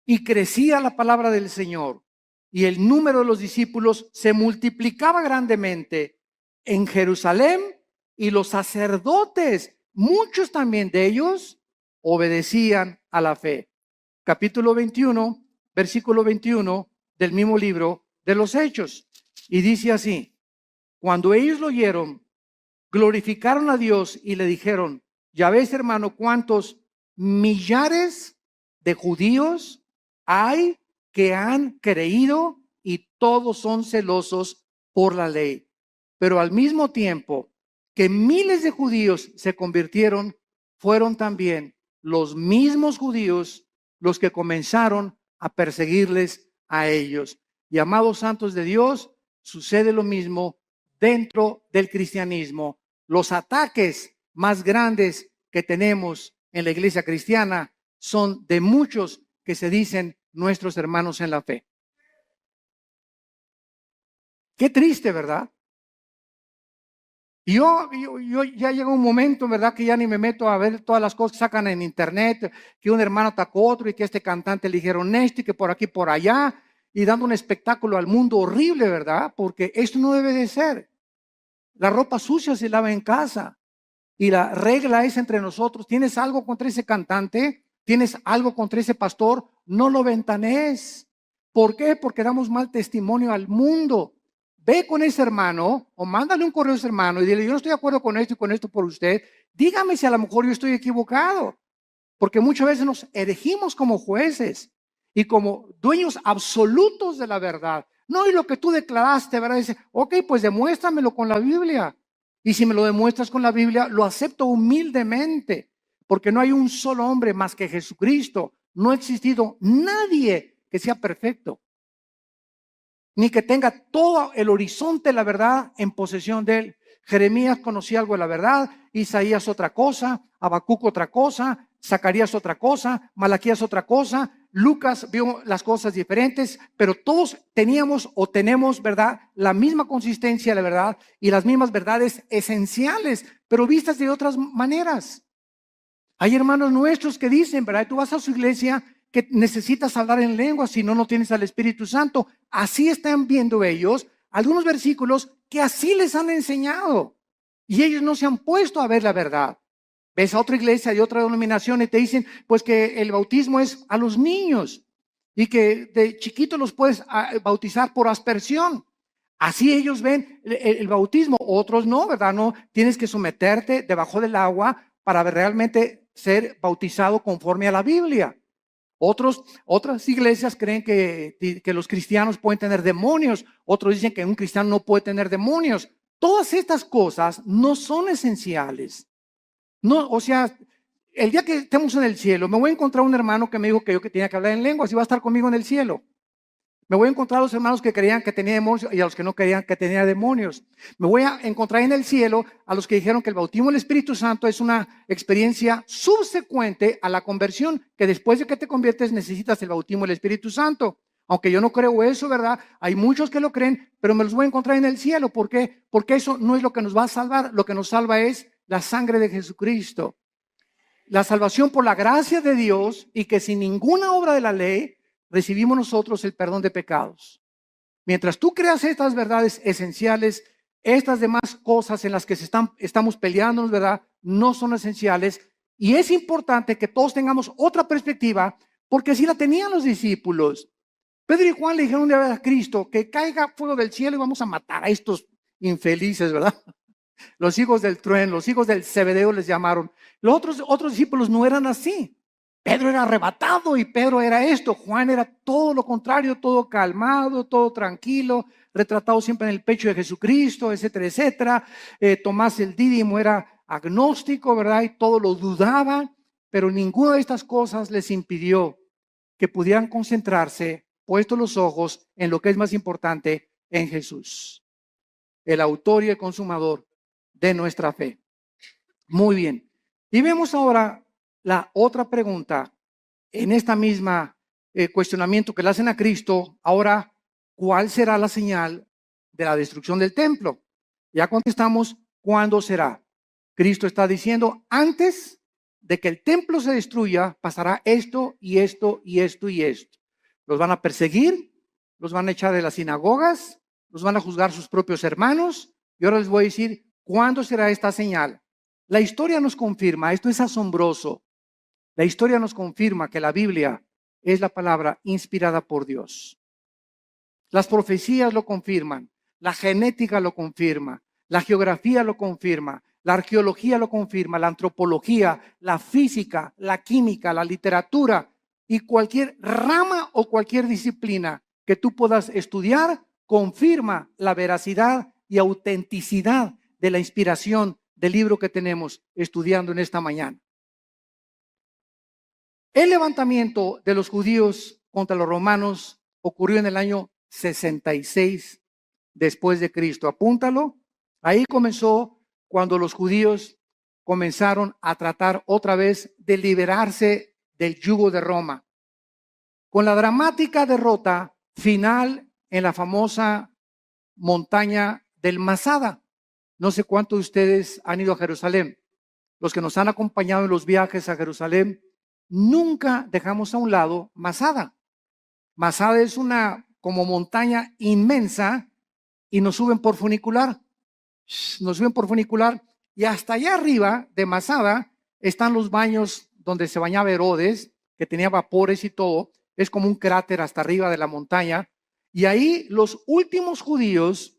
Y crecía la palabra del Señor, y el número de los discípulos se multiplicaba grandemente en Jerusalén, y los sacerdotes, muchos también de ellos, obedecían a la fe. Capítulo 21, versículo 21 del mismo libro de los Hechos. Y dice así: cuando ellos lo oyeron, glorificaron a Dios y le dijeron: ya ves, hermano, cuántos millares de judíos hay que han creído, y todos son celosos por la ley. Pero al mismo tiempo que miles de judíos se convirtieron, fueron también los mismos judíos los que comenzaron a perseguirles a ellos. Y amados santos de Dios, sucede lo mismo dentro del cristianismo. Los ataques más grandes que tenemos en la iglesia cristiana son de muchos que se dicen nuestros hermanos en la fe. Qué triste, ¿verdad? Y yo ya llega un momento, ¿verdad? Que ya ni me meto a ver todas las cosas que sacan en internet, que un hermano atacó a otro y que este cantante le dijeron esto y que por aquí, por allá, y dando un espectáculo al mundo horrible, ¿verdad? Porque esto no debe de ser. La ropa sucia se lava en casa y la regla es entre nosotros. ¿Tienes algo contra ese cantante? ¿Tienes algo contra ese pastor? No lo ventanees. ¿Por qué? Porque damos mal testimonio al mundo. Ve con ese hermano o mándale un correo a ese hermano y dile, yo no estoy de acuerdo con esto y con esto por usted. Dígame si a lo mejor yo estoy equivocado. Porque muchas veces nos erigimos como jueces y como dueños absolutos de la verdad. No, y lo que tú declaraste, ¿verdad? Dice, ok, pues demuéstramelo con la Biblia. Y si me lo demuestras con la Biblia, lo acepto humildemente. Porque no hay un solo hombre más que Jesucristo. No ha existido nadie que sea perfecto, ni que tenga todo el horizonte de la verdad en posesión de él. Jeremías conocía algo de la verdad, Isaías otra cosa, Habacuc otra cosa, Zacarías otra cosa, Malaquías otra cosa, Lucas vio las cosas diferentes, pero todos teníamos o tenemos, ¿verdad?, la misma consistencia de la verdad y las mismas verdades esenciales, pero vistas de otras maneras. Hay hermanos nuestros que dicen, ¿verdad? Tú vas a su iglesia que necesitas hablar en lengua, si no, no tienes al Espíritu Santo. Así están viendo ellos algunos versículos que así les han enseñado. Y ellos no se han puesto a ver la verdad. Ves a otra iglesia de otra denominación y te dicen, pues que el bautismo es a los niños y que de chiquitos los puedes bautizar por aspersión. Así ellos ven el bautismo, otros no, ¿verdad? No, tienes que someterte debajo del agua para realmente ser bautizado conforme a la Biblia. Otras iglesias creen que los cristianos pueden tener demonios, otros dicen que un cristiano no puede tener demonios. Todas estas cosas no son esenciales. No, o sea, el día que estemos en el cielo, me voy a encontrar un hermano que me dijo que yo que tenía que hablar en lenguas y va a estar conmigo en el cielo. Me voy a encontrar a los hermanos que creían que tenía demonios y a los que no creían que tenía demonios. Me voy a encontrar en el cielo a los que dijeron que el bautismo del Espíritu Santo es una experiencia subsecuente a la conversión, que después de que te conviertes necesitas el bautismo del Espíritu Santo. Aunque yo no creo eso, ¿verdad? Hay muchos que lo creen, pero me los voy a encontrar en el cielo. ¿Por qué? Porque eso no es lo que nos va a salvar. Lo que nos salva es la sangre de Jesucristo. La salvación por la gracia de Dios y que sin ninguna obra de la ley recibimos nosotros el perdón de pecados. Mientras tú creas estas verdades esenciales, estas demás cosas en las que estamos peleándonos, ¿verdad?, no son esenciales. Y es importante que todos tengamos otra perspectiva, porque así la tenían los discípulos. Pedro y Juan le dijeron una vez a Cristo que caiga fuego del cielo y vamos a matar a estos infelices, ¿verdad? Los hijos del trueno, los hijos del Zebedeo les llamaron. Los otros discípulos no eran así. Pedro era arrebatado y Pedro era esto. Juan era todo lo contrario, todo calmado, todo tranquilo, retratado siempre en el pecho de Jesucristo, etcétera, etcétera. Tomás el Dídimo era agnóstico, ¿verdad? Y todo lo dudaba, pero ninguna de estas cosas les impidió que pudieran concentrarse, puestos los ojos en lo que es más importante, en Jesús, el autor y el consumador de nuestra fe. Muy bien. Y vemos ahora la otra pregunta en esta misma cuestionamiento que le hacen a Cristo. Ahora, ¿cuál será la señal de la destrucción del templo? Ya contestamos, ¿cuándo será? Cristo está diciendo, antes de que el templo se destruya, pasará esto y esto y esto y esto. Los van a perseguir, los van a echar de las sinagogas, los van a juzgar sus propios hermanos. Y ahora les voy a decir, ¿cuándo será esta señal? La historia nos confirma, esto es asombroso. La historia nos confirma que la Biblia es la palabra inspirada por Dios. Las profecías lo confirman, la genética lo confirma, la geografía lo confirma, la arqueología lo confirma, la antropología, la física, la química, la literatura y cualquier rama o cualquier disciplina que tú puedas estudiar confirma la veracidad y autenticidad de la inspiración del libro que tenemos estudiando en esta mañana. El levantamiento de los judíos contra los romanos ocurrió en el año 66 después de Cristo. Apúntalo. Ahí comenzó cuando los judíos comenzaron a tratar otra vez de liberarse del yugo de Roma, con la dramática derrota final en la famosa montaña del Masada. No sé cuántos de ustedes han ido a Jerusalén. Los que nos han acompañado en los viajes a Jerusalén, nunca dejamos a un lado Masada. Masada es una como montaña inmensa y nos suben por funicular. Nos suben por funicular y hasta allá arriba de Masada están los baños donde se bañaba Herodes, que tenía vapores y todo. Es como un cráter hasta arriba de la montaña. Y ahí los últimos judíos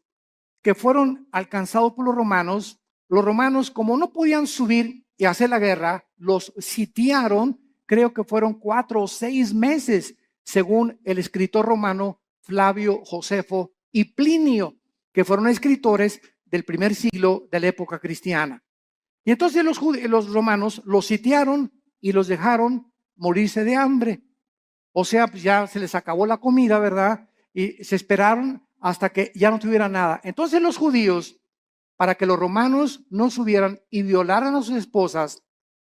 que fueron alcanzados por los romanos como no podían subir y hacer la guerra, los sitiaron, creo que fueron 4 o 6 meses, según el escritor romano Flavio Josefo y Plinio, que fueron escritores del primer siglo de la época cristiana. Y entonces los romanos los sitiaron y los dejaron morirse de hambre. O sea, pues ya se les acabó la comida, ¿verdad? Y se esperaron hasta que ya no tuvieran nada. Entonces los judíos, para que los romanos no subieran y violaran a sus esposas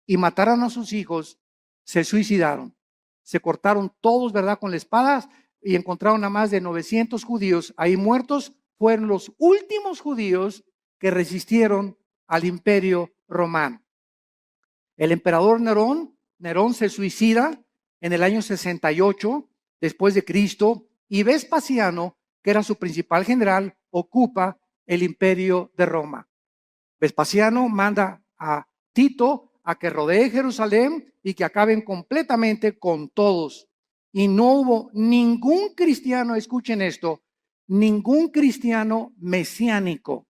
y mataran a sus hijos, se suicidaron. Se cortaron todos, ¿verdad?, con la espada y encontraron a más de 900 judíos ahí muertos. Fueron los últimos judíos que resistieron al imperio romano. El emperador Nerón se suicida en el año 68 después de Cristo, y Vespasiano, que era su principal general, ocupa el imperio de Roma. Vespasiano manda a Tito a que rodee Jerusalén y que acaben completamente con todos. Y no hubo ningún cristiano, escuchen esto, ningún cristiano mesiánico.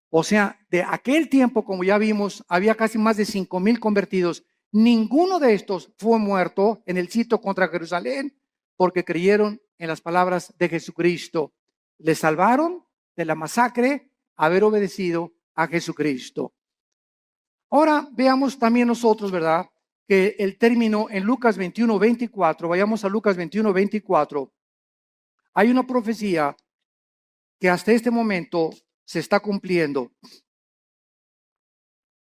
O sea, de aquel tiempo, como ya vimos, había casi más de 5,000 convertidos. Ninguno de estos fue muerto en el sitio contra Jerusalén porque creyeron en las palabras de Jesucristo. Les salvaron de la masacre haber obedecido a Jesucristo. Ahora veamos también nosotros, ¿verdad?, que el término en Lucas 21:24, vayamos a Lucas 21:24, hay una profecía que hasta este momento se está cumpliendo.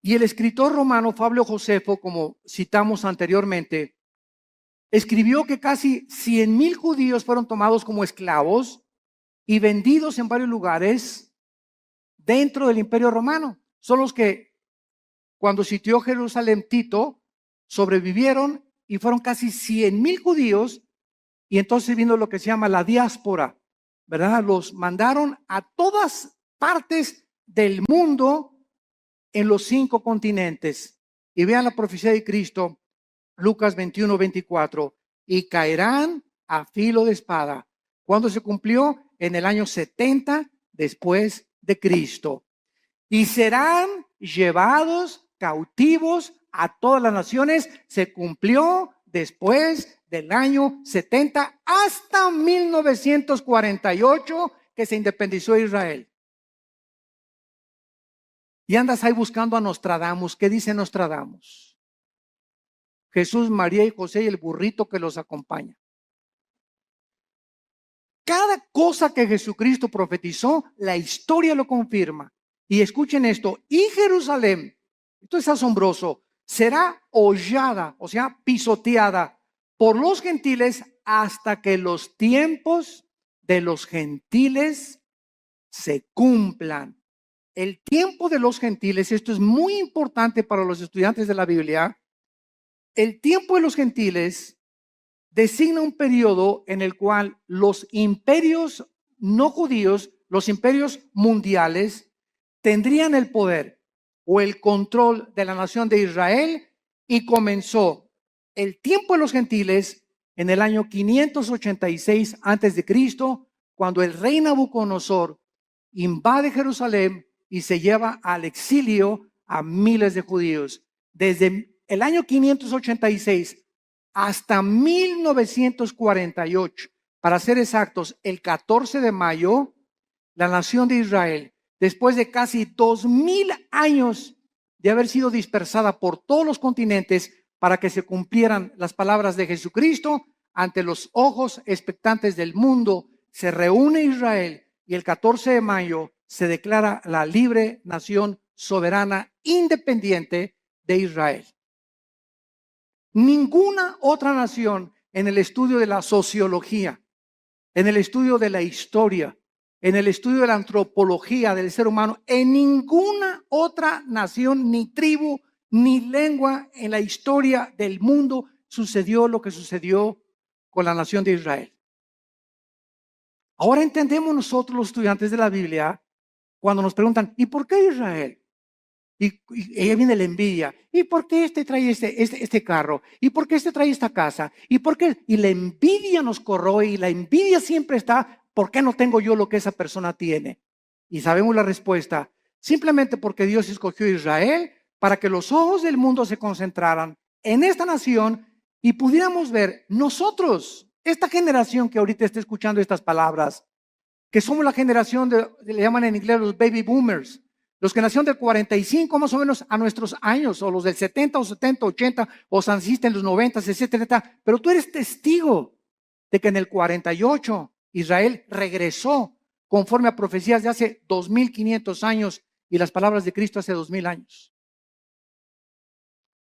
Y el escritor romano Flavio Josefo, como citamos anteriormente, escribió que casi 100,000 judíos fueron tomados como esclavos y vendidos en varios lugares dentro del imperio romano. Son los que cuando sitió Jerusalén Tito sobrevivieron y fueron casi 100,000 judíos, y entonces vino lo que se llama la diáspora, ¿verdad? Los mandaron a todas partes del mundo en los 5 continentes. Y vean la profecía de Cristo, Lucas 21:24, y caerán a filo de espada. ¿Cuándo se cumplió? En el año 70 después de Cristo. Y serán llevados cautivos a todas las naciones. Se cumplió después del año 70 hasta 1948, que se independizó Israel. Y andas ahí buscando a Nostradamus. ¿Qué dice Nostradamus? Jesús, María y José y el burrito que los acompaña. Cada cosa que Jesucristo profetizó, la historia lo confirma. Y escuchen esto, y Jerusalén, esto es asombroso, será hollada, o sea, pisoteada por los gentiles hasta que los tiempos de los gentiles se cumplan. El tiempo de los gentiles, esto es muy importante para los estudiantes de la Biblia. El tiempo de los gentiles designa un periodo en el cual los imperios no judíos, los imperios mundiales, tendrían el poder o el control de la nación de Israel, y comenzó el tiempo de los gentiles en el año 586 antes de Cristo, cuando el rey Nabucodonosor invade Jerusalén y se lleva al exilio a miles de judíos. Desde el año 586 hasta 1948, para ser exactos, el 14 de mayo, la nación de Israel, después de casi 2,000 años de haber sido dispersada por todos los continentes, para que se cumplieran las palabras de Jesucristo. Ante los ojos expectantes del mundo se reúne Israel y el 14 de mayo se declara la libre nación soberana independiente de Israel. Ninguna otra nación en el estudio de la sociología, en el estudio de la historia, en el estudio de la antropología del ser humano, en ninguna otra nación, ni tribu, ni lengua en la historia del mundo sucedió lo que sucedió con la nación de Israel. Ahora entendemos nosotros los estudiantes de la Biblia cuando nos preguntan, ¿y por qué Israel? Y ahí viene la envidia. ¿Y por qué este trae este carro? ¿Y por qué este trae esta casa? ¿Y por qué? Y la envidia nos corroe y la envidia siempre está, ¿por qué no tengo yo lo que esa persona tiene? Y sabemos la respuesta, simplemente porque Dios escogió a Israel para que los ojos del mundo se concentraran en esta nación y pudiéramos ver nosotros, esta generación que ahorita está escuchando estas palabras, que somos la generación le llaman en inglés los baby boomers, los que nacieron del 45 más o menos a nuestros años, o los del 70 o 70, 80, o naciste en los 90, etcétera. Pero tú eres testigo de que en el 48 Israel regresó conforme a profecías de hace 2500 años y las palabras de Cristo hace 2000 años.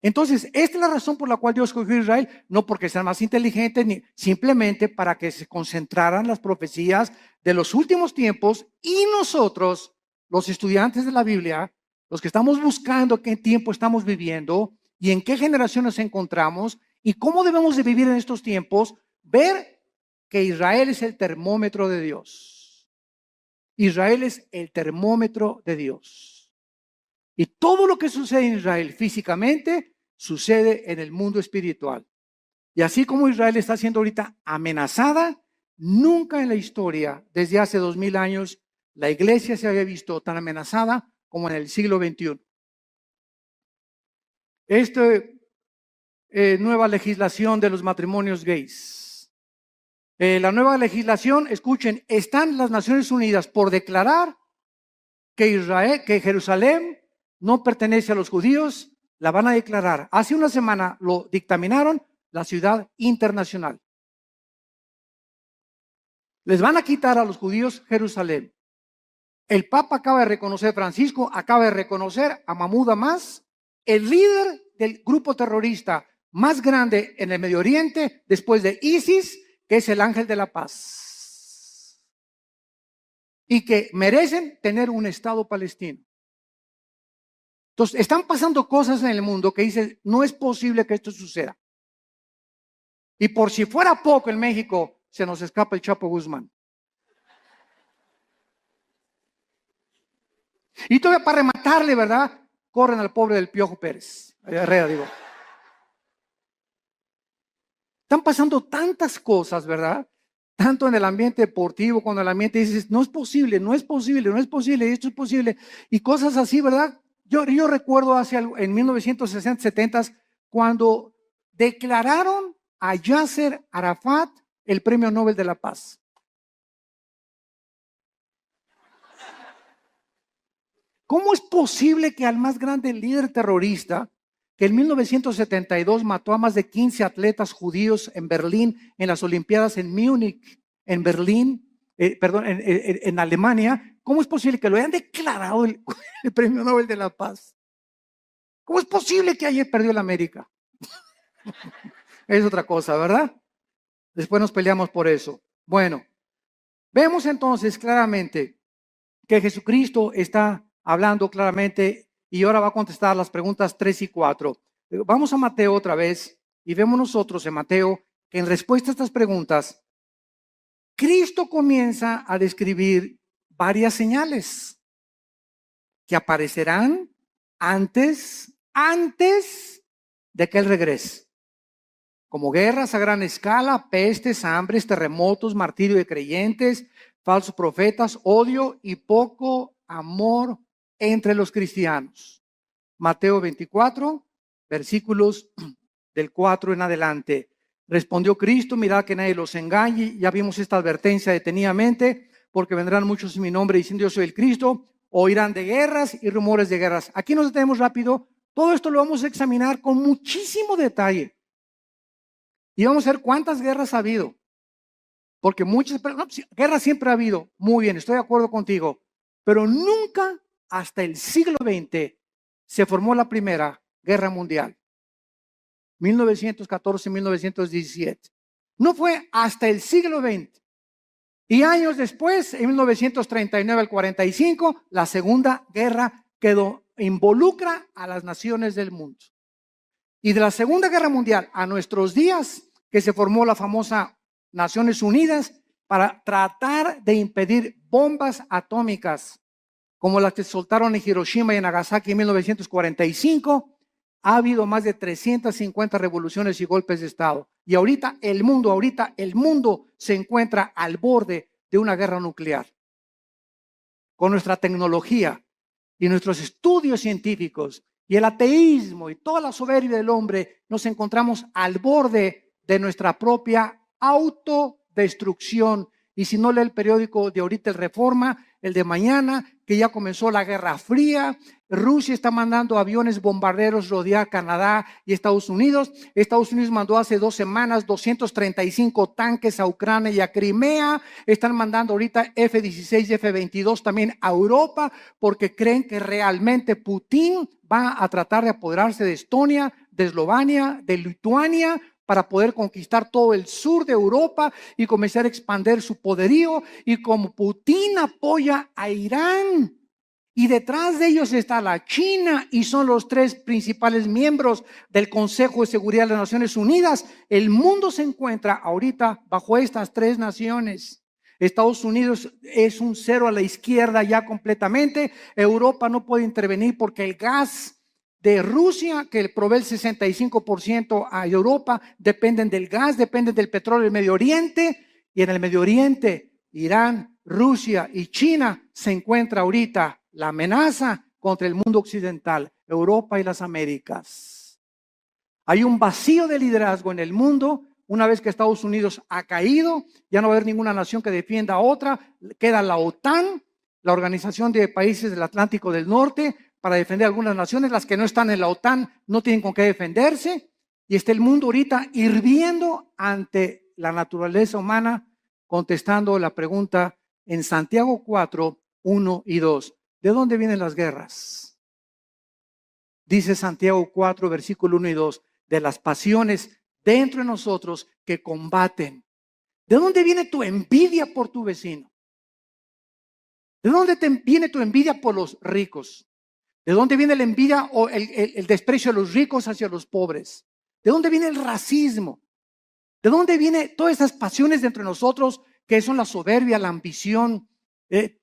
Entonces, esta es la razón por la cual Dios escogió a Israel, no porque sean más inteligentes, ni simplemente para que se concentraran las profecías de los últimos tiempos y nosotros, los estudiantes de la Biblia, los que estamos buscando qué tiempo estamos viviendo y en qué generación nos encontramos y cómo debemos de vivir en estos tiempos, ver que Israel es el termómetro de Dios. Israel es el termómetro de Dios. Y todo lo que sucede en Israel físicamente sucede en el mundo espiritual. Y así como Israel está siendo ahorita amenazada, nunca en la historia, desde hace 2000 años, la iglesia se había visto tan amenazada como en el siglo XXI. Nueva legislación de los matrimonios gays. La nueva legislación, escuchen, están las Naciones Unidas por declarar que Jerusalén no pertenece a los judíos, la van a declarar. Hace una semana lo dictaminaron la ciudad internacional. Les van a quitar a los judíos Jerusalén. El Papa acaba de reconocer, Francisco acaba de reconocer a Mahmoud Abbas, el líder del grupo terrorista más grande en el Medio Oriente después de ISIS, que es el ángel de la paz. Y que merecen tener un Estado palestino. Entonces, están pasando cosas en el mundo que dicen, no es posible que esto suceda. Y por si fuera poco en México, se nos escapa el Chapo Guzmán. Y todavía para rematarle, ¿verdad? Corren al pobre del Piojo Pérez. Herrera, digo. Están pasando tantas cosas, ¿verdad? Tanto en el ambiente deportivo, cuando el ambiente dices, no es posible, no es posible, no es posible, esto es posible. Y cosas así, ¿verdad? Yo recuerdo en 1960, 70, cuando declararon a Yasser Arafat el Premio Nobel de la Paz. ¿Cómo es posible que al más grande líder terrorista, que en 1972 mató a más de 15 atletas judíos en Berlín, en las Olimpiadas en Múnich, en Berlín, en Alemania, ¿cómo es posible que lo hayan declarado el Premio Nobel de la Paz? ¿Cómo es posible que ayer perdió la América? Es otra cosa, ¿verdad? Después nos peleamos por eso. Bueno, vemos entonces claramente que Jesucristo está hablando claramente y ahora va a contestar las preguntas 3 y 4. Vamos a Mateo otra vez y vemos nosotros en Mateo que en respuesta a estas preguntas, Cristo comienza a describir varias señales que aparecerán antes de que Él regrese. Como guerras a gran escala, pestes, hambres, terremotos, martirio de creyentes, falsos profetas, odio y poco amor entre los cristianos. Mateo 24, versículos del 4 en adelante. Respondió Cristo, mirad que nadie los engañe. Ya vimos esta advertencia detenidamente, porque vendrán muchos en mi nombre diciendo yo soy el Cristo, oirán de guerras y rumores de guerras. Aquí nos detenemos rápido Todo esto lo vamos a examinar con muchísimo detalle. Y vamos a ver cuántas guerras ha habido. Porque muchas guerras siempre ha habido. Muy bien, estoy de acuerdo contigo. Pero nunca hasta el siglo XX se formó la Primera Guerra Mundial. 1914-1917. No fue hasta el siglo XX. Y años después, en 1939 al 45, la Segunda Guerra involucra a las naciones del mundo. Y de la Segunda Guerra Mundial a nuestros días, que se formó la famosa Naciones Unidas para tratar de impedir bombas atómicas como las que soltaron en Hiroshima y en Nagasaki en 1945, ha habido más de 350 revoluciones y golpes de Estado. Y ahorita el mundo se encuentra al borde de una guerra nuclear. Con nuestra tecnología y nuestros estudios científicos y el ateísmo y toda la soberbia del hombre, nos encontramos al borde de nuestra propia autodestrucción. Y si no lee el periódico de ahorita, el Reforma, el de mañana, que ya comenzó la Guerra Fría, Rusia está mandando aviones bombarderos rodear Canadá y Estados Unidos. Estados Unidos mandó hace 2 semanas 235 tanques a Ucrania y a Crimea. Están mandando ahorita F-16 y F-22 también a Europa porque creen que realmente Putin va a tratar de apoderarse de Estonia, de Eslovenia, de Lituania, para poder conquistar todo el sur de Europa y comenzar a expandir su poderío. Y como Putin apoya a Irán, y detrás de ellos está la China y son los 3 principales miembros del Consejo de Seguridad de las Naciones Unidas, el mundo se encuentra ahorita bajo estas 3 naciones. Estados Unidos es un cero a la izquierda ya completamente. Europa no puede intervenir porque el gas de Rusia, que provee el 65% a Europa, dependen del gas, dependen del petróleo del Medio Oriente. Y en el Medio Oriente, Irán, Rusia y China se encuentra ahorita la amenaza contra el mundo occidental, Europa y las Américas. Hay un vacío de liderazgo en el mundo. Una vez que Estados Unidos ha caído, ya no va a haber ninguna nación que defienda a otra. Queda la OTAN, la Organización de Países del Atlántico del Norte, para defender a algunas naciones. Las que no están en la OTAN no tienen con qué defenderse. Y está el mundo ahorita hirviendo ante la naturaleza humana, contestando la pregunta en Santiago 4, 1 y 2. ¿De dónde vienen las guerras? Dice Santiago 4, versículo 1 y 2, de las pasiones dentro de nosotros que combaten. ¿De dónde viene tu envidia por tu vecino? ¿De dónde viene tu envidia por los ricos? ¿De dónde viene la envidia o el desprecio de los ricos hacia los pobres? ¿De dónde viene el racismo? ¿De dónde vienen todas esas pasiones dentro de nosotros que son la soberbia, la ambición?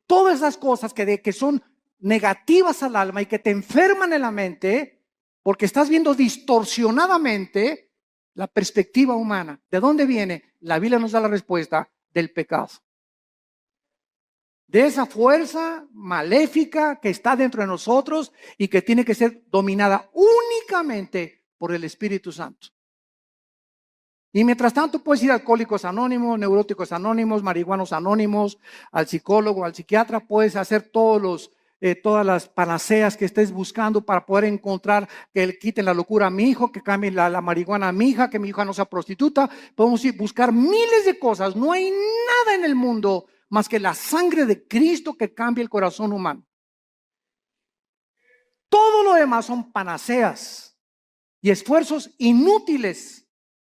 Todas esas cosas que son negativas al alma y que te enferman en la mente porque estás viendo distorsionadamente la perspectiva humana. ¿De dónde viene? La Biblia nos da la respuesta: del pecado. De esa fuerza maléfica que está dentro de nosotros y que tiene que ser dominada únicamente por el Espíritu Santo. Y mientras tanto puedes ir a Alcohólicos Anónimos, Neuróticos Anónimos, Marihuanos Anónimos, al psicólogo, al psiquiatra. Puedes hacer todas las panaceas que estés buscando para poder encontrar que le quiten la locura a mi hijo, que cambien la marihuana a mi hija, que mi hija no sea prostituta. Podemos ir buscar miles de cosas. No hay nada en el mundo más que la sangre de Cristo que cambia el corazón humano. Todo lo demás son panaceas y esfuerzos inútiles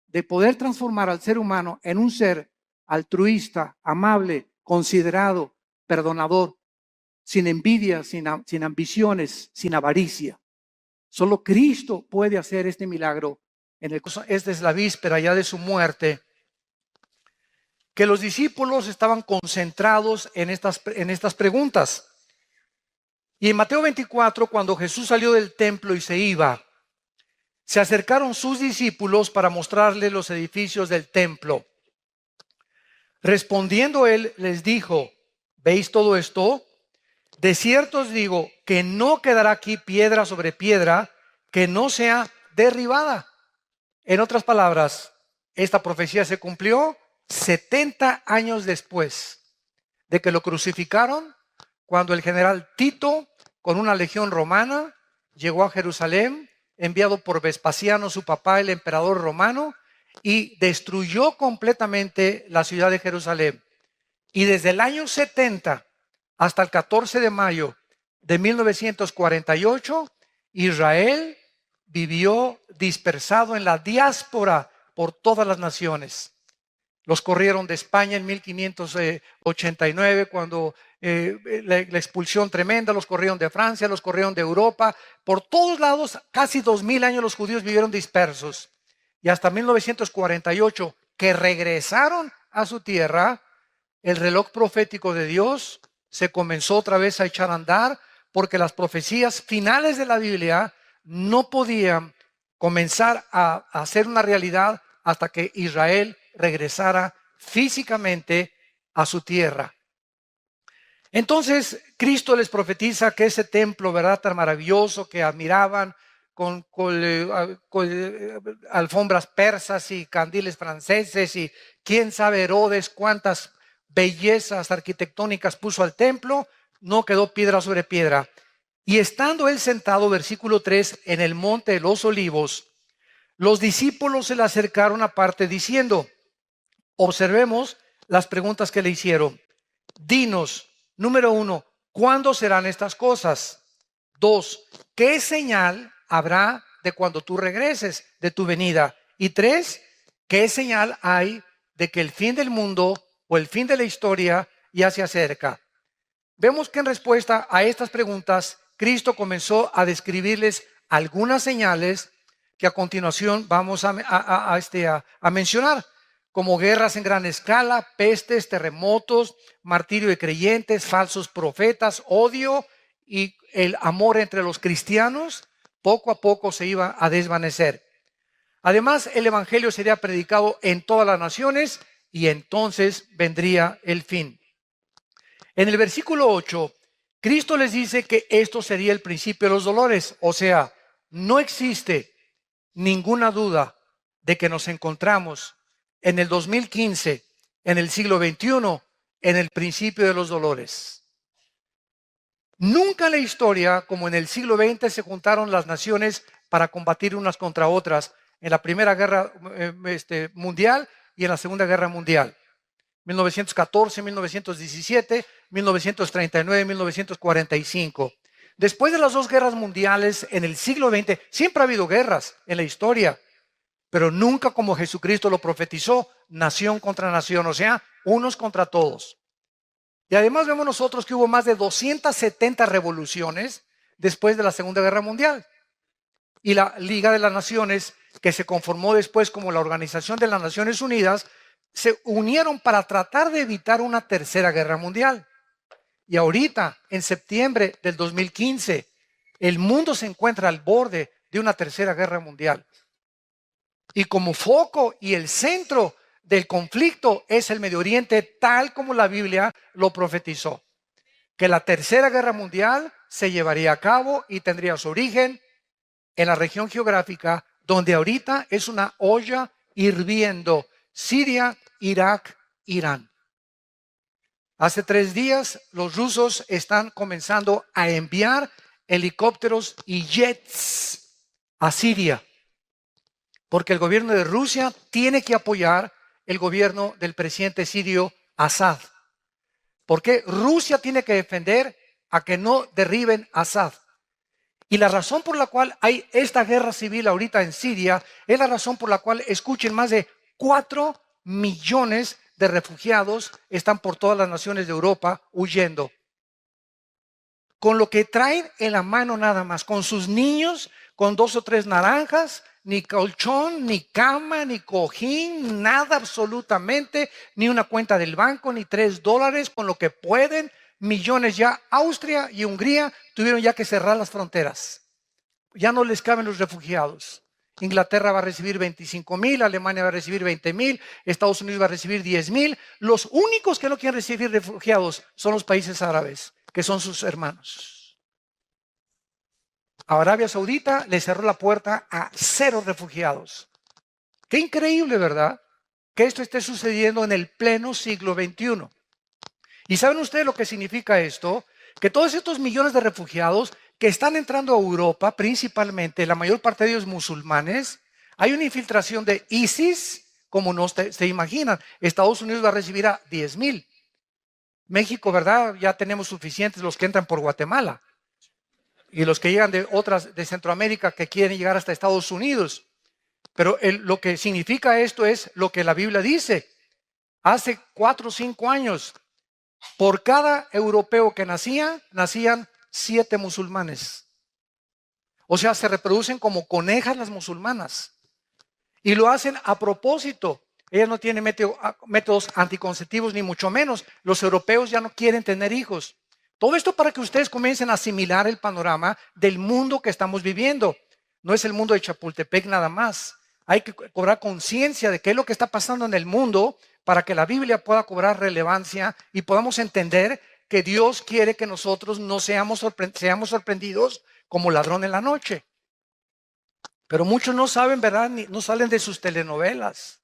de poder transformar al ser humano en un ser altruista, amable, considerado, perdonador, sin envidia, sin ambiciones, sin avaricia. Solo Cristo puede hacer este milagro. Esta es la víspera ya de su muerte, que los discípulos estaban concentrados en estas preguntas. Y en Mateo 24, cuando Jesús salió del templo y se iba, se acercaron sus discípulos para mostrarle los edificios del templo. Respondiendo él, les dijo: ¿veis todo esto? De cierto os digo que no quedará aquí piedra sobre piedra que no sea derribada. En otras palabras, esta profecía se cumplió 70 años después de que lo crucificaron, cuando el general Tito, con una legión romana, llegó a Jerusalén, enviado por Vespasiano, su papá, el emperador romano, y destruyó completamente la ciudad de Jerusalén. Y desde el año 70 hasta el 14 de mayo de 1948, Israel vivió dispersado en la diáspora por todas las naciones. Los corrieron de España en 1589, cuando la expulsión tremenda, los corrieron de Francia, los corrieron de Europa. Por todos lados, casi 2000 años los judíos vivieron dispersos. Y hasta 1948, que regresaron a su tierra, el reloj profético de Dios se comenzó otra vez a echar a andar, porque las profecías finales de la Biblia no podían comenzar a hacer una realidad hasta que Israel regresara físicamente a su tierra. Entonces Cristo les profetiza que ese templo, ¿verdad?, tan maravilloso que admiraban, con alfombras persas y candiles franceses, y quién sabe Herodes cuántas bellezas arquitectónicas puso al templo, no quedó piedra sobre piedra. Y estando él sentado, versículo 3, en el monte de los Olivos, los discípulos se le acercaron aparte diciendo, observemos las preguntas que le hicieron. Dinos, número 1, ¿cuándo serán estas cosas? 2, ¿qué señal habrá de cuando tú regreses, de tu venida? Y 3, ¿qué señal hay de que el fin del mundo o el fin de la historia ya se acerca? Vemos que en respuesta a estas preguntas, Cristo comenzó a describirles algunas señales que a continuación vamos a mencionar, como guerras en gran escala, pestes, terremotos, martirio de creyentes, falsos profetas, odio, y el amor entre los cristianos poco a poco se iba a desvanecer. Además, el evangelio sería predicado en todas las naciones y entonces vendría el fin. En el versículo 8, Cristo les dice que esto sería el principio de los dolores. O sea, no existe ninguna duda de que nos encontramos en el 2015, en el siglo XXI, en el principio de los dolores. Nunca en la historia, como en el siglo XX, se juntaron las naciones para combatir unas contra otras en la Primera Guerra Mundial y en la Segunda Guerra Mundial. 1914, 1917, 1939, 1945. Después de las dos guerras mundiales en el siglo XX, siempre ha habido guerras en la historia, pero nunca como Jesucristo lo profetizó, nación contra nación, o sea, unos contra todos. Y además vemos nosotros que hubo más de 270 revoluciones después de la Segunda Guerra Mundial. Y la Liga de las Naciones, que se conformó después como la Organización de las Naciones Unidas, se unieron para tratar de evitar una tercera guerra mundial. Y ahorita, en septiembre del 2015, el mundo se encuentra al borde de una tercera guerra mundial. Y como foco y el centro del conflicto es el Medio Oriente, tal como la Biblia lo profetizó. Que la tercera guerra mundial se llevaría a cabo y tendría su origen en la región geográfica donde ahorita es una olla hirviendo: Siria, Irak, Irán. Hace 3 días los rusos están comenzando a enviar helicópteros y jets a Siria, porque el gobierno de Rusia tiene que apoyar el gobierno del presidente sirio Assad. Porque Rusia tiene que defender a que no derriben a Assad. Y la razón por la cual hay esta guerra civil ahorita en Siria es la razón por la cual, escuchen, más de 4 millones de refugiados están por todas las naciones de Europa huyendo. Con lo que traen en la mano nada más, con sus niños, con 2 o 3 naranjas, ni colchón, ni cama, ni cojín, nada absolutamente, ni una cuenta del banco, ni $3, con lo que pueden. Millones ya. Austria y Hungría tuvieron ya que cerrar las fronteras. Ya no les caben los refugiados. Inglaterra va a recibir 25,000, Alemania va a recibir 20,000, Estados Unidos va a recibir 10,000. Los únicos que no quieren recibir refugiados son los países árabes, que son sus hermanos. Arabia Saudita le cerró la puerta a 0 refugiados. Qué increíble, ¿verdad?, que esto esté sucediendo en el pleno siglo XXI. ¿Y saben ustedes lo que significa esto? Que todos estos millones de refugiados que están entrando a Europa, principalmente, la mayor parte de ellos musulmanes. Hay una infiltración de ISIS, como no se imaginan. Estados Unidos va a recibir a 10,000. México, ¿verdad? Ya tenemos suficientes los que entran por Guatemala. Y los que llegan de otras, de Centroamérica, que quieren llegar hasta Estados Unidos. Pero lo que significa esto es lo que la Biblia dice. Hace 4 o 5 años, por cada europeo que nacían 7 musulmanes. O sea, se reproducen como conejas las musulmanas. Y lo hacen a propósito. Ellas no tienen métodos anticonceptivos, ni mucho menos. Los europeos ya no quieren tener hijos. Todo esto para que ustedes comiencen a asimilar el panorama del mundo que estamos viviendo. No es el mundo de Chapultepec nada más. Hay que cobrar conciencia de qué es lo que está pasando en el mundo para que la Biblia pueda cobrar relevancia y podamos entender que Dios quiere que nosotros no seamos sorprendidos como ladrón en la noche. Pero muchos no saben, ¿verdad? No salen de sus telenovelas.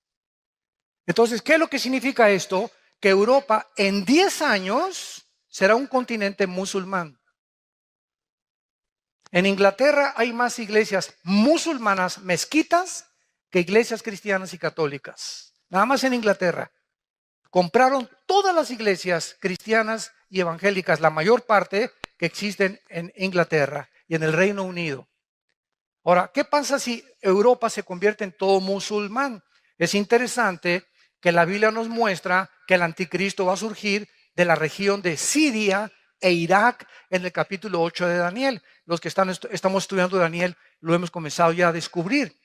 Entonces, ¿qué es lo que significa esto? Que Europa en 10 años será un continente musulmán. En Inglaterra hay más iglesias musulmanas, mezquitas, que iglesias cristianas y católicas. Nada más en Inglaterra. Compraron todas las iglesias cristianas y evangélicas, la mayor parte que existen en Inglaterra y en el Reino Unido. Ahora, ¿qué pasa si Europa se convierte en todo musulmán? Es interesante que la Biblia nos muestra que el anticristo va a surgir de la región de Siria e Irak en el capítulo 8 de Daniel. Los que estamos estudiando Daniel lo hemos comenzado ya a descubrir.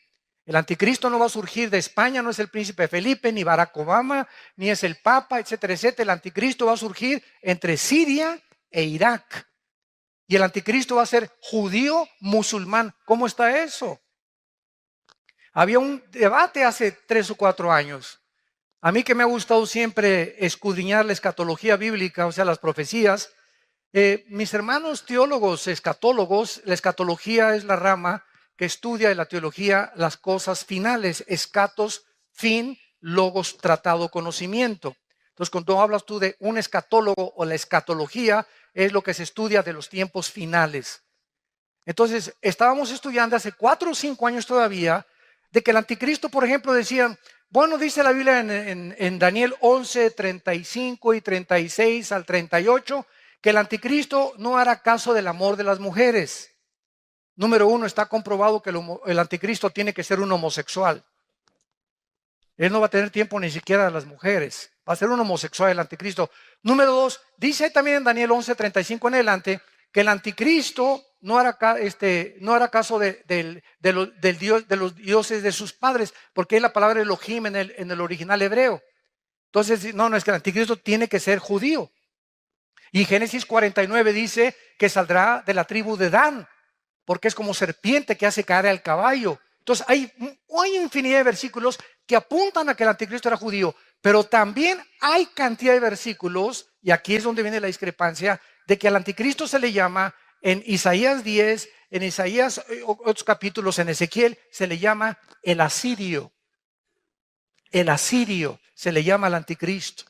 El anticristo no va a surgir de España, no es el príncipe Felipe, ni Barack Obama, ni es el Papa, etcétera, etcétera. El anticristo va a surgir entre Siria e Irak. Y el anticristo va a ser judío musulmán. ¿Cómo está eso? Había un debate hace 3 o 4 años. A mí que me ha gustado siempre escudriñar la escatología bíblica, o sea, las profecías. Mis hermanos teólogos, escatólogos, la escatología es la rama que estudia en la teología las cosas finales. Escatos, fin, logos, tratado, conocimiento. Entonces, cuando hablas tú de un escatólogo o la escatología, es lo que se estudia de los tiempos finales. Entonces, estábamos estudiando hace 4 o 5 años todavía de que el anticristo, por ejemplo, decían, bueno, dice la Biblia en Daniel 11, 35 y 36 al 38, que el anticristo no hará caso del amor de las mujeres. Número 1, está comprobado que el anticristo tiene que ser un homosexual. Él no va a tener tiempo ni siquiera de las mujeres. Va a ser un homosexual el anticristo. Número 2, dice también en Daniel 11, 35 en adelante, que el anticristo no hará caso de los dioses de sus padres, porque es la palabra Elohim en el original hebreo. Entonces, no, es que el anticristo tiene que ser judío. Y Génesis 49 dice que saldrá de la tribu de Dan, porque es como serpiente que hace caer al caballo. Entonces, hay infinidad de versículos que apuntan a que el anticristo era judío, pero también hay cantidad de versículos, y aquí es donde viene la discrepancia, de que al anticristo se le llama en Isaías 10, en Isaías, otros capítulos, en Ezequiel, se le llama el asirio. El asirio se le llama al anticristo.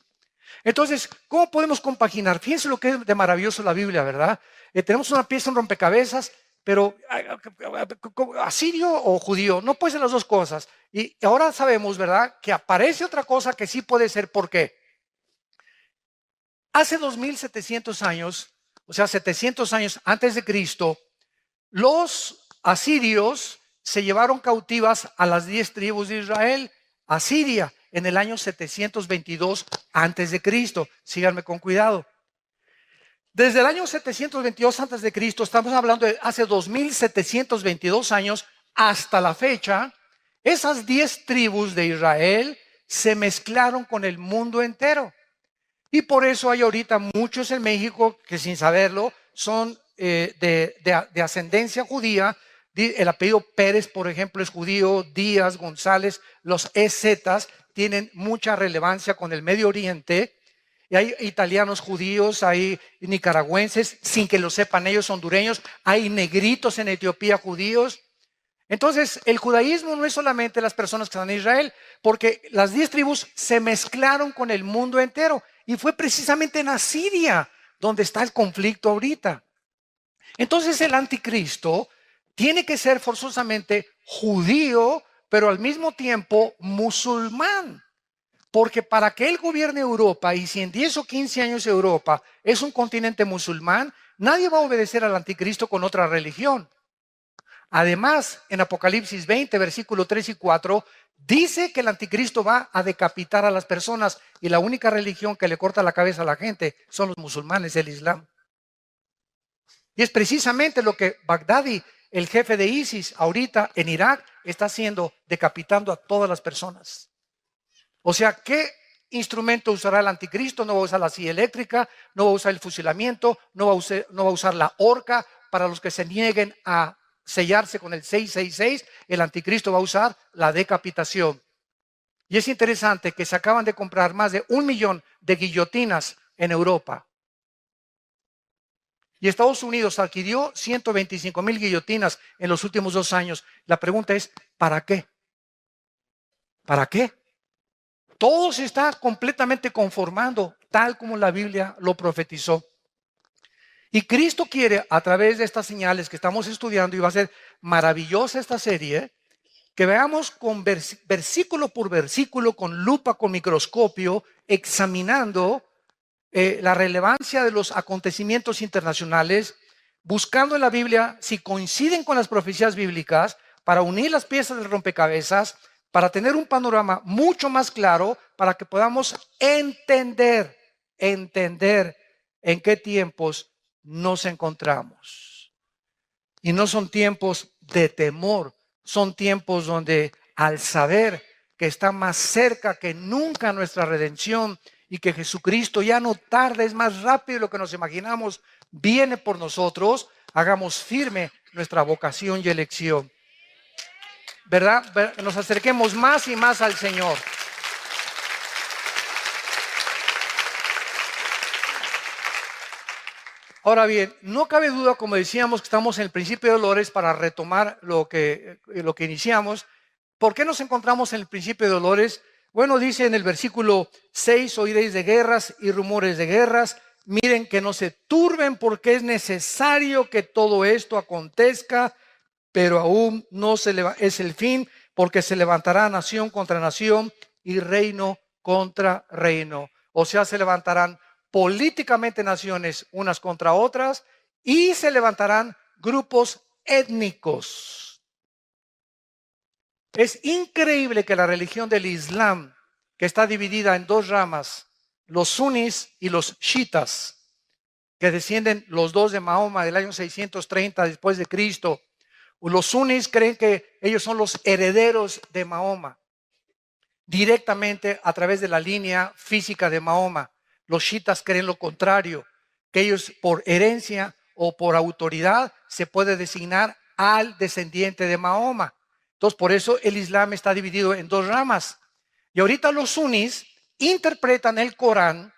Entonces, ¿cómo podemos compaginar? Fíjense lo que es de maravilloso la Biblia, ¿verdad? Tenemos una pieza, un rompecabezas, pero asirio o judío, no puede ser las dos cosas. Y ahora sabemos, ¿verdad?, que aparece otra cosa que sí puede ser. ¿Por qué? Hace 2700 años, o sea, 700 años antes de Cristo, los asirios se llevaron cautivas a las 10 tribus de Israel a Siria en el año 722 antes de Cristo. Síganme con cuidado. Desde el año 722 antes de Cristo, estamos hablando de hace 2722 años hasta la fecha, esas 10 tribus de Israel se mezclaron con el mundo entero. Y por eso hay ahorita muchos en México que sin saberlo son de ascendencia judía. El apellido Pérez, por ejemplo, es judío. Díaz, González, los EZs tienen mucha relevancia con el Medio Oriente. Y hay italianos judíos, hay nicaragüenses, sin que lo sepan ellos, hondureños. Hay negritos en Etiopía judíos. Entonces, el judaísmo no es solamente las personas que están en Israel, porque las 10 tribus se mezclaron con el mundo entero. Y fue precisamente en Asiria donde está el conflicto ahorita. Entonces el anticristo tiene que ser forzosamente judío, pero al mismo tiempo musulmán. Porque para que él gobierne Europa, y si en 10 o 15 años Europa es un continente musulmán, nadie va a obedecer al anticristo con otra religión. Además, en Apocalipsis 20, versículos 3 y 4, dice que el anticristo va a decapitar a las personas y la única religión que le corta la cabeza a la gente son los musulmanes, el Islam. Y es precisamente lo que Bagdadi, el jefe de ISIS, ahorita en Irak, está haciendo, decapitando a todas las personas. O sea, ¿qué instrumento usará el anticristo? No va a usar la silla eléctrica, no va a usar el fusilamiento, no va a usar la horca. Para los que se nieguen a sellarse con el 666, el anticristo va a usar la decapitación. Y es interesante que se acaban de comprar más de 1 millón de guillotinas en Europa. Y Estados Unidos adquirió 125,000 guillotinas en los últimos 2 años. La pregunta es, ¿para qué? ¿Para qué? Todo se está completamente conformando, tal como la Biblia lo profetizó. Y Cristo quiere, a través de estas señales que estamos estudiando, y va a ser maravillosa esta serie, que veamos con versículo por versículo, con lupa, con microscopio, examinando la relevancia de los acontecimientos internacionales, buscando en la Biblia si coinciden con las profecías bíblicas, para unir las piezas del rompecabezas, para tener un panorama mucho más claro, para que podamos entender en qué tiempos nos encontramos. Y no son tiempos de temor, son tiempos donde al saber que está más cerca que nunca nuestra redención y que Jesucristo ya no tarda, es más rápido de lo que nos imaginamos, viene por nosotros, hagamos firme nuestra vocación y elección. ¿Verdad? Nos acerquemos más y más al Señor. Ahora bien, no cabe duda, como decíamos, que estamos en el principio de dolores. Para retomar lo que iniciamos. ¿Por qué nos encontramos en el principio de dolores? Bueno, dice en el versículo 6, oiréis de guerras y rumores de guerras. Miren que no se turben, porque es necesario que todo esto acontezca, pero aún no es el fin, porque se levantará nación contra nación y reino contra reino. O sea, se levantarán políticamente naciones unas contra otras y se levantarán grupos étnicos. Es increíble que la religión del Islam, que está dividida en 2 ramas, los sunis y los chiitas, que descienden los dos de Mahoma del año 630 después de Cristo. Los sunis creen que ellos son los herederos de Mahoma, directamente a través de la línea física de Mahoma. Los chiitas creen lo contrario, que ellos por herencia o por autoridad se puede designar al descendiente de Mahoma. Entonces, por eso el Islam está dividido en 2 ramas. Y ahorita los sunis interpretan el Corán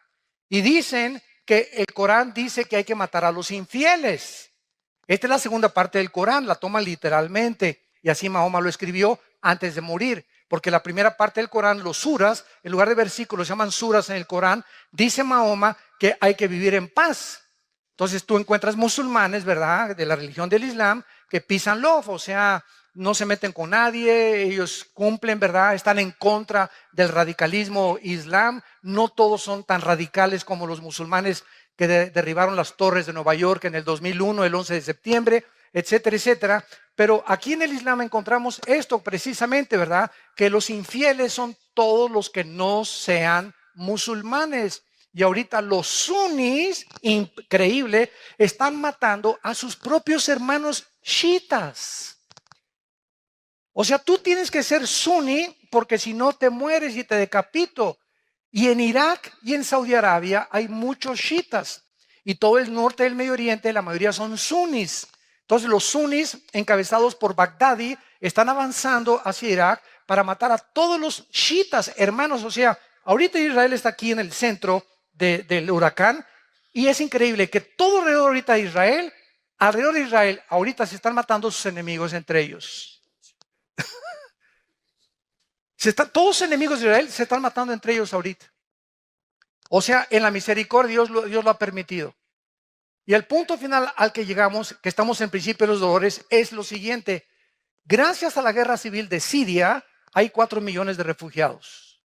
y dicen que el Corán dice que hay que matar a los infieles. Esta es la segunda parte del Corán, la toma literalmente, y así Mahoma lo escribió antes de morir, porque la primera parte del Corán, los suras, en lugar de versículos, se llaman suras en el Corán, dice Mahoma que hay que vivir en paz. Entonces tú encuentras musulmanes, ¿verdad?, de la religión del Islam, que peace and love, o sea, no se meten con nadie, ellos cumplen, ¿verdad?, están en contra del radicalismo islam. No todos son tan radicales como los musulmanes que derribaron las torres de Nueva York en el 2001, el 11 de septiembre, etcétera, etcétera. Pero aquí en el Islam encontramos esto precisamente, ¿verdad?, que los infieles son todos los que no sean musulmanes. Y ahorita los sunis, increíble, están matando a sus propios hermanos chiitas. O sea, tú tienes que ser suní, porque si no te mueres y te decapito. Y en Irak y en Saudi Arabia hay muchos chiitas. Y todo el norte del Medio Oriente, la mayoría son sunis. Entonces los sunis, encabezados por Bagdadi, están avanzando hacia Irak para matar a todos los chiitas, hermanos. O sea, ahorita Israel está aquí en el centro del huracán. Y es increíble que todo alrededor de Israel, ahorita se están matando sus enemigos entre ellos. Todos los enemigos de Israel se están matando entre ellos ahorita. O sea, en la misericordia Dios lo ha permitido. Y el punto final al que llegamos, que estamos en principio de los dolores, es lo siguiente. Gracias a la guerra civil de Siria, hay 4 millones de refugiados.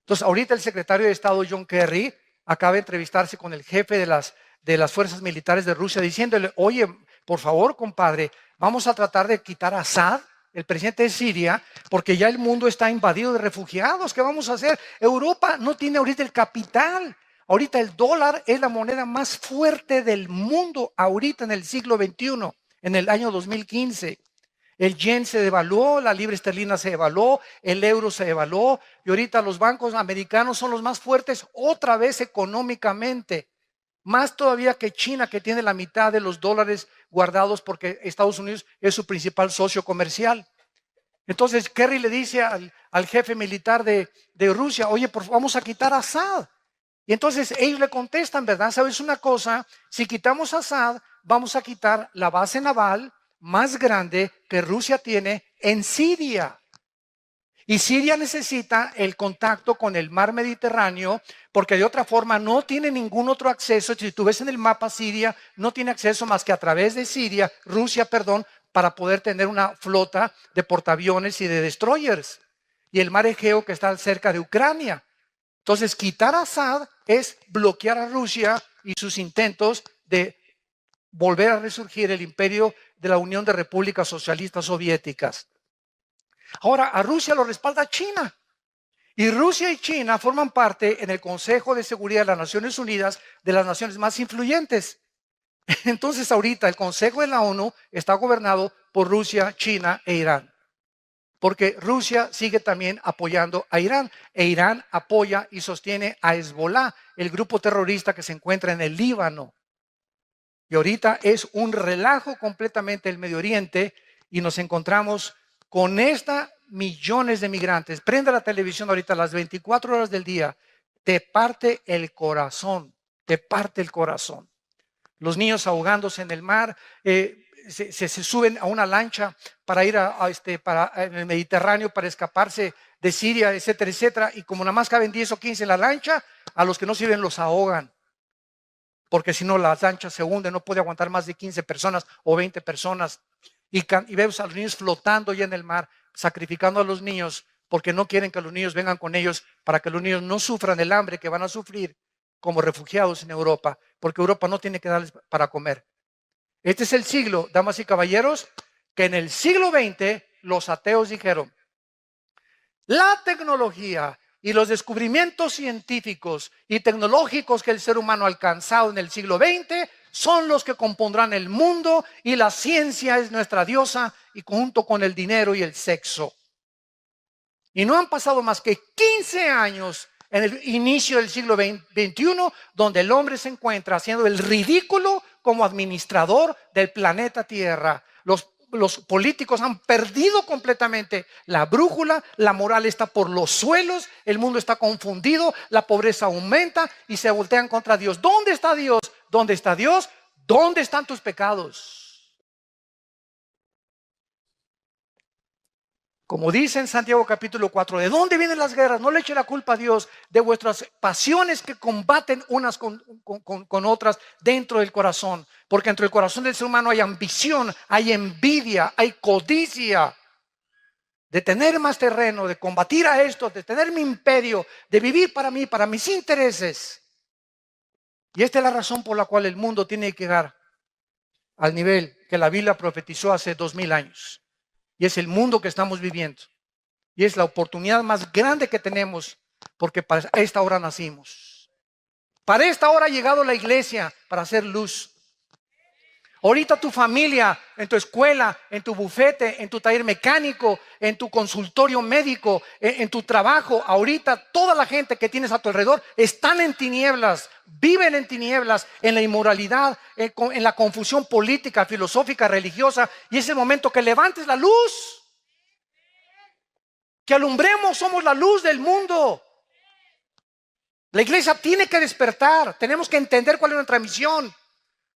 Entonces, ahorita el secretario de Estado, John Kerry, acaba de entrevistarse con el jefe de las fuerzas militares de Rusia, diciéndole, oye, por favor, compadre, vamos a tratar de quitar a Assad, el presidente de Siria, porque ya el mundo está invadido de refugiados. ¿Qué vamos a hacer? Europa no tiene ahorita el capital. Ahorita el dólar es la moneda más fuerte del mundo, ahorita en el siglo XXI, en el año 2015. El yen se devaluó, la libra esterlina se devaluó, el euro se devaluó y ahorita los bancos americanos son los más fuertes otra vez económicamente. Más todavía que China, que tiene la mitad de los dólares guardados porque Estados Unidos es su principal socio comercial. Entonces Kerry le dice al jefe militar de Rusia, oye, vamos a quitar a Assad. Y entonces ellos le contestan, ¿verdad? ¿Sabes una cosa? Si quitamos a Assad, vamos a quitar la base naval más grande que Rusia tiene en Siria. Y Siria necesita el contacto con el mar Mediterráneo porque de otra forma no tiene ningún otro acceso. Si tú ves en el mapa Siria, no tiene acceso más que a través de Rusia, para poder tener una flota de portaaviones y de destroyers. Y el mar Egeo que está cerca de Ucrania. Entonces, quitar a Assad es bloquear a Rusia y sus intentos de volver a resurgir el imperio de la Unión de Repúblicas Socialistas Soviéticas. Ahora, a Rusia lo respalda China. Y Rusia y China forman parte en el Consejo de Seguridad de las Naciones Unidas de las naciones más influyentes. Entonces, ahorita el Consejo de la ONU está gobernado por Rusia, China e Irán. Porque Rusia sigue también apoyando a Irán. E Irán apoya y sostiene a Hezbollah, el grupo terrorista que se encuentra en el Líbano. Y ahorita es un relajo completamente el Medio Oriente y nos encontramos con millones de migrantes. Prende la televisión ahorita a las 24 horas del día. Te parte el corazón, te parte el corazón. Los niños ahogándose en el mar, se suben a una lancha para ir en el Mediterráneo para escaparse de Siria, etcétera, etcétera. Y como nada más caben 10 o 15 en la lancha, a los que no sirven los ahogan. Porque si no, la lancha se hunde, no puede aguantar más de 15 personas o 20 personas. Y vemos a los niños flotando ya en el mar, sacrificando a los niños, porque no quieren que los niños vengan con ellos, para que los niños no sufran el hambre que van a sufrir como refugiados en Europa, porque Europa no tiene que darles para comer. Este es el siglo, damas y caballeros, que en el siglo XX los ateos dijeron, la tecnología y los descubrimientos científicos y tecnológicos que el ser humano ha alcanzado en el siglo XX son los que compondrán el mundo y la ciencia es nuestra diosa y junto con el dinero y el sexo. Y no han pasado más que 15 años en el inicio del siglo XXI donde el hombre se encuentra haciendo el ridículo como administrador del planeta Tierra. Los políticos han perdido completamente la brújula, la moral está por los suelos, el mundo está confundido, la pobreza aumenta y se voltean contra Dios. ¿Dónde está Dios? ¿Dónde está Dios? ¿Dónde están tus pecados? Como dice en Santiago capítulo 4, ¿de dónde vienen las guerras? No le eche la culpa a Dios de vuestras pasiones que combaten unas con otras dentro del corazón. Porque dentro del corazón del ser humano hay ambición, hay envidia, hay codicia. De tener más terreno, de combatir a esto, de tener mi imperio, de vivir para mí, para mis intereses. Y esta es la razón por la cual el mundo tiene que llegar al nivel que la Biblia profetizó hace 2000 años. Y es el mundo que estamos viviendo. Y es la oportunidad más grande que tenemos porque para esta hora nacimos. Para esta hora ha llegado la iglesia para hacer luz. Ahorita tu familia, en tu escuela, en tu bufete, en tu taller mecánico, en tu consultorio médico, en tu trabajo, ahorita toda la gente que tienes a tu alrededor están en tinieblas, viven en tinieblas, en la inmoralidad, en la confusión política, filosófica, religiosa. Y es el momento que levantes la luz, que alumbremos, somos la luz del mundo. La iglesia tiene que despertar, tenemos que entender cuál es nuestra misión.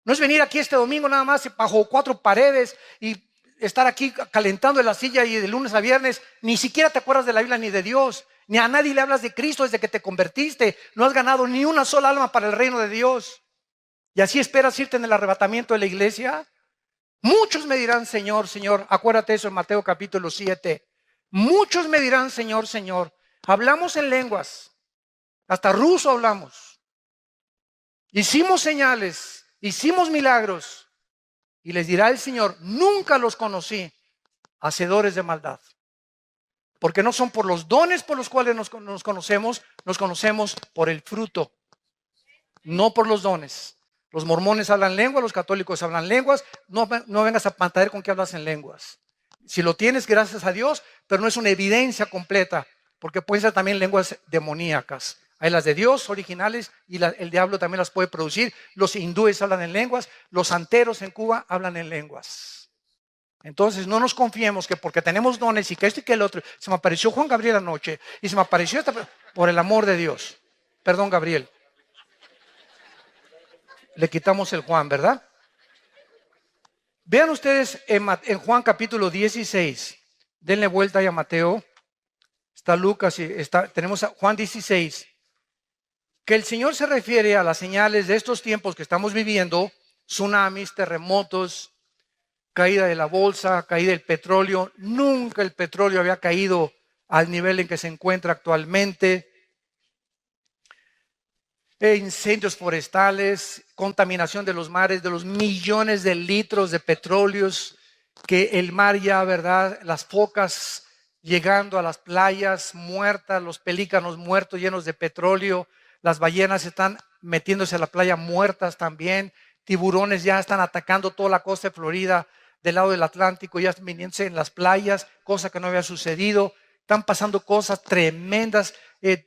No es venir aquí este domingo nada más bajo 4 paredes y estar aquí calentando en la silla y de lunes a viernes. Ni siquiera te acuerdas de la Biblia ni de Dios. Ni a nadie le hablas de Cristo desde que te convertiste. No has ganado ni una sola alma para el reino de Dios. ¿Y así esperas irte en el arrebatamiento de la iglesia? Muchos me dirán, Señor, Señor. Acuérdate eso en Mateo capítulo 7. Muchos me dirán, Señor, Señor. Hablamos en lenguas. Hasta ruso hablamos. Hicimos señales. Hicimos milagros. Y les dirá el Señor, nunca los conocí, hacedores de maldad. Porque no son por los dones por los cuales nos conocemos por el fruto, no por los dones. Los mormones hablan lenguas, los católicos hablan lenguas. No vengas a pantallar con que hablas en lenguas. Si lo tienes, gracias a Dios, pero no es una evidencia completa, porque pueden ser también lenguas demoníacas. Hay las de Dios originales y el diablo también las puede producir. Los hindúes hablan en lenguas, los santeros en Cuba hablan en lenguas. Entonces no nos confiemos que porque tenemos dones y que esto y que el otro. Se me apareció Juan Gabriel anoche y se me apareció por el amor de Dios. Perdón, Gabriel. Le quitamos el Juan, ¿verdad? Vean ustedes en Juan capítulo 16. Denle vuelta ahí a Mateo. Está Lucas y tenemos a Juan 16. Que el Señor se refiere a las señales de estos tiempos que estamos viviendo. Tsunamis, terremotos, caída de la bolsa, caída del petróleo. Nunca el petróleo había caído al nivel en que se encuentra actualmente. Incendios forestales, contaminación de los mares, de los millones de litros de petróleos que el mar ya, ¿verdad? Las focas llegando a las playas muertas, los pelícanos muertos llenos de petróleo, las ballenas están metiéndose a la playa muertas también, tiburones ya están atacando toda la costa de Florida del lado del Atlántico, ya viniéndose en las playas, cosa que no había sucedido. Están pasando cosas tremendas,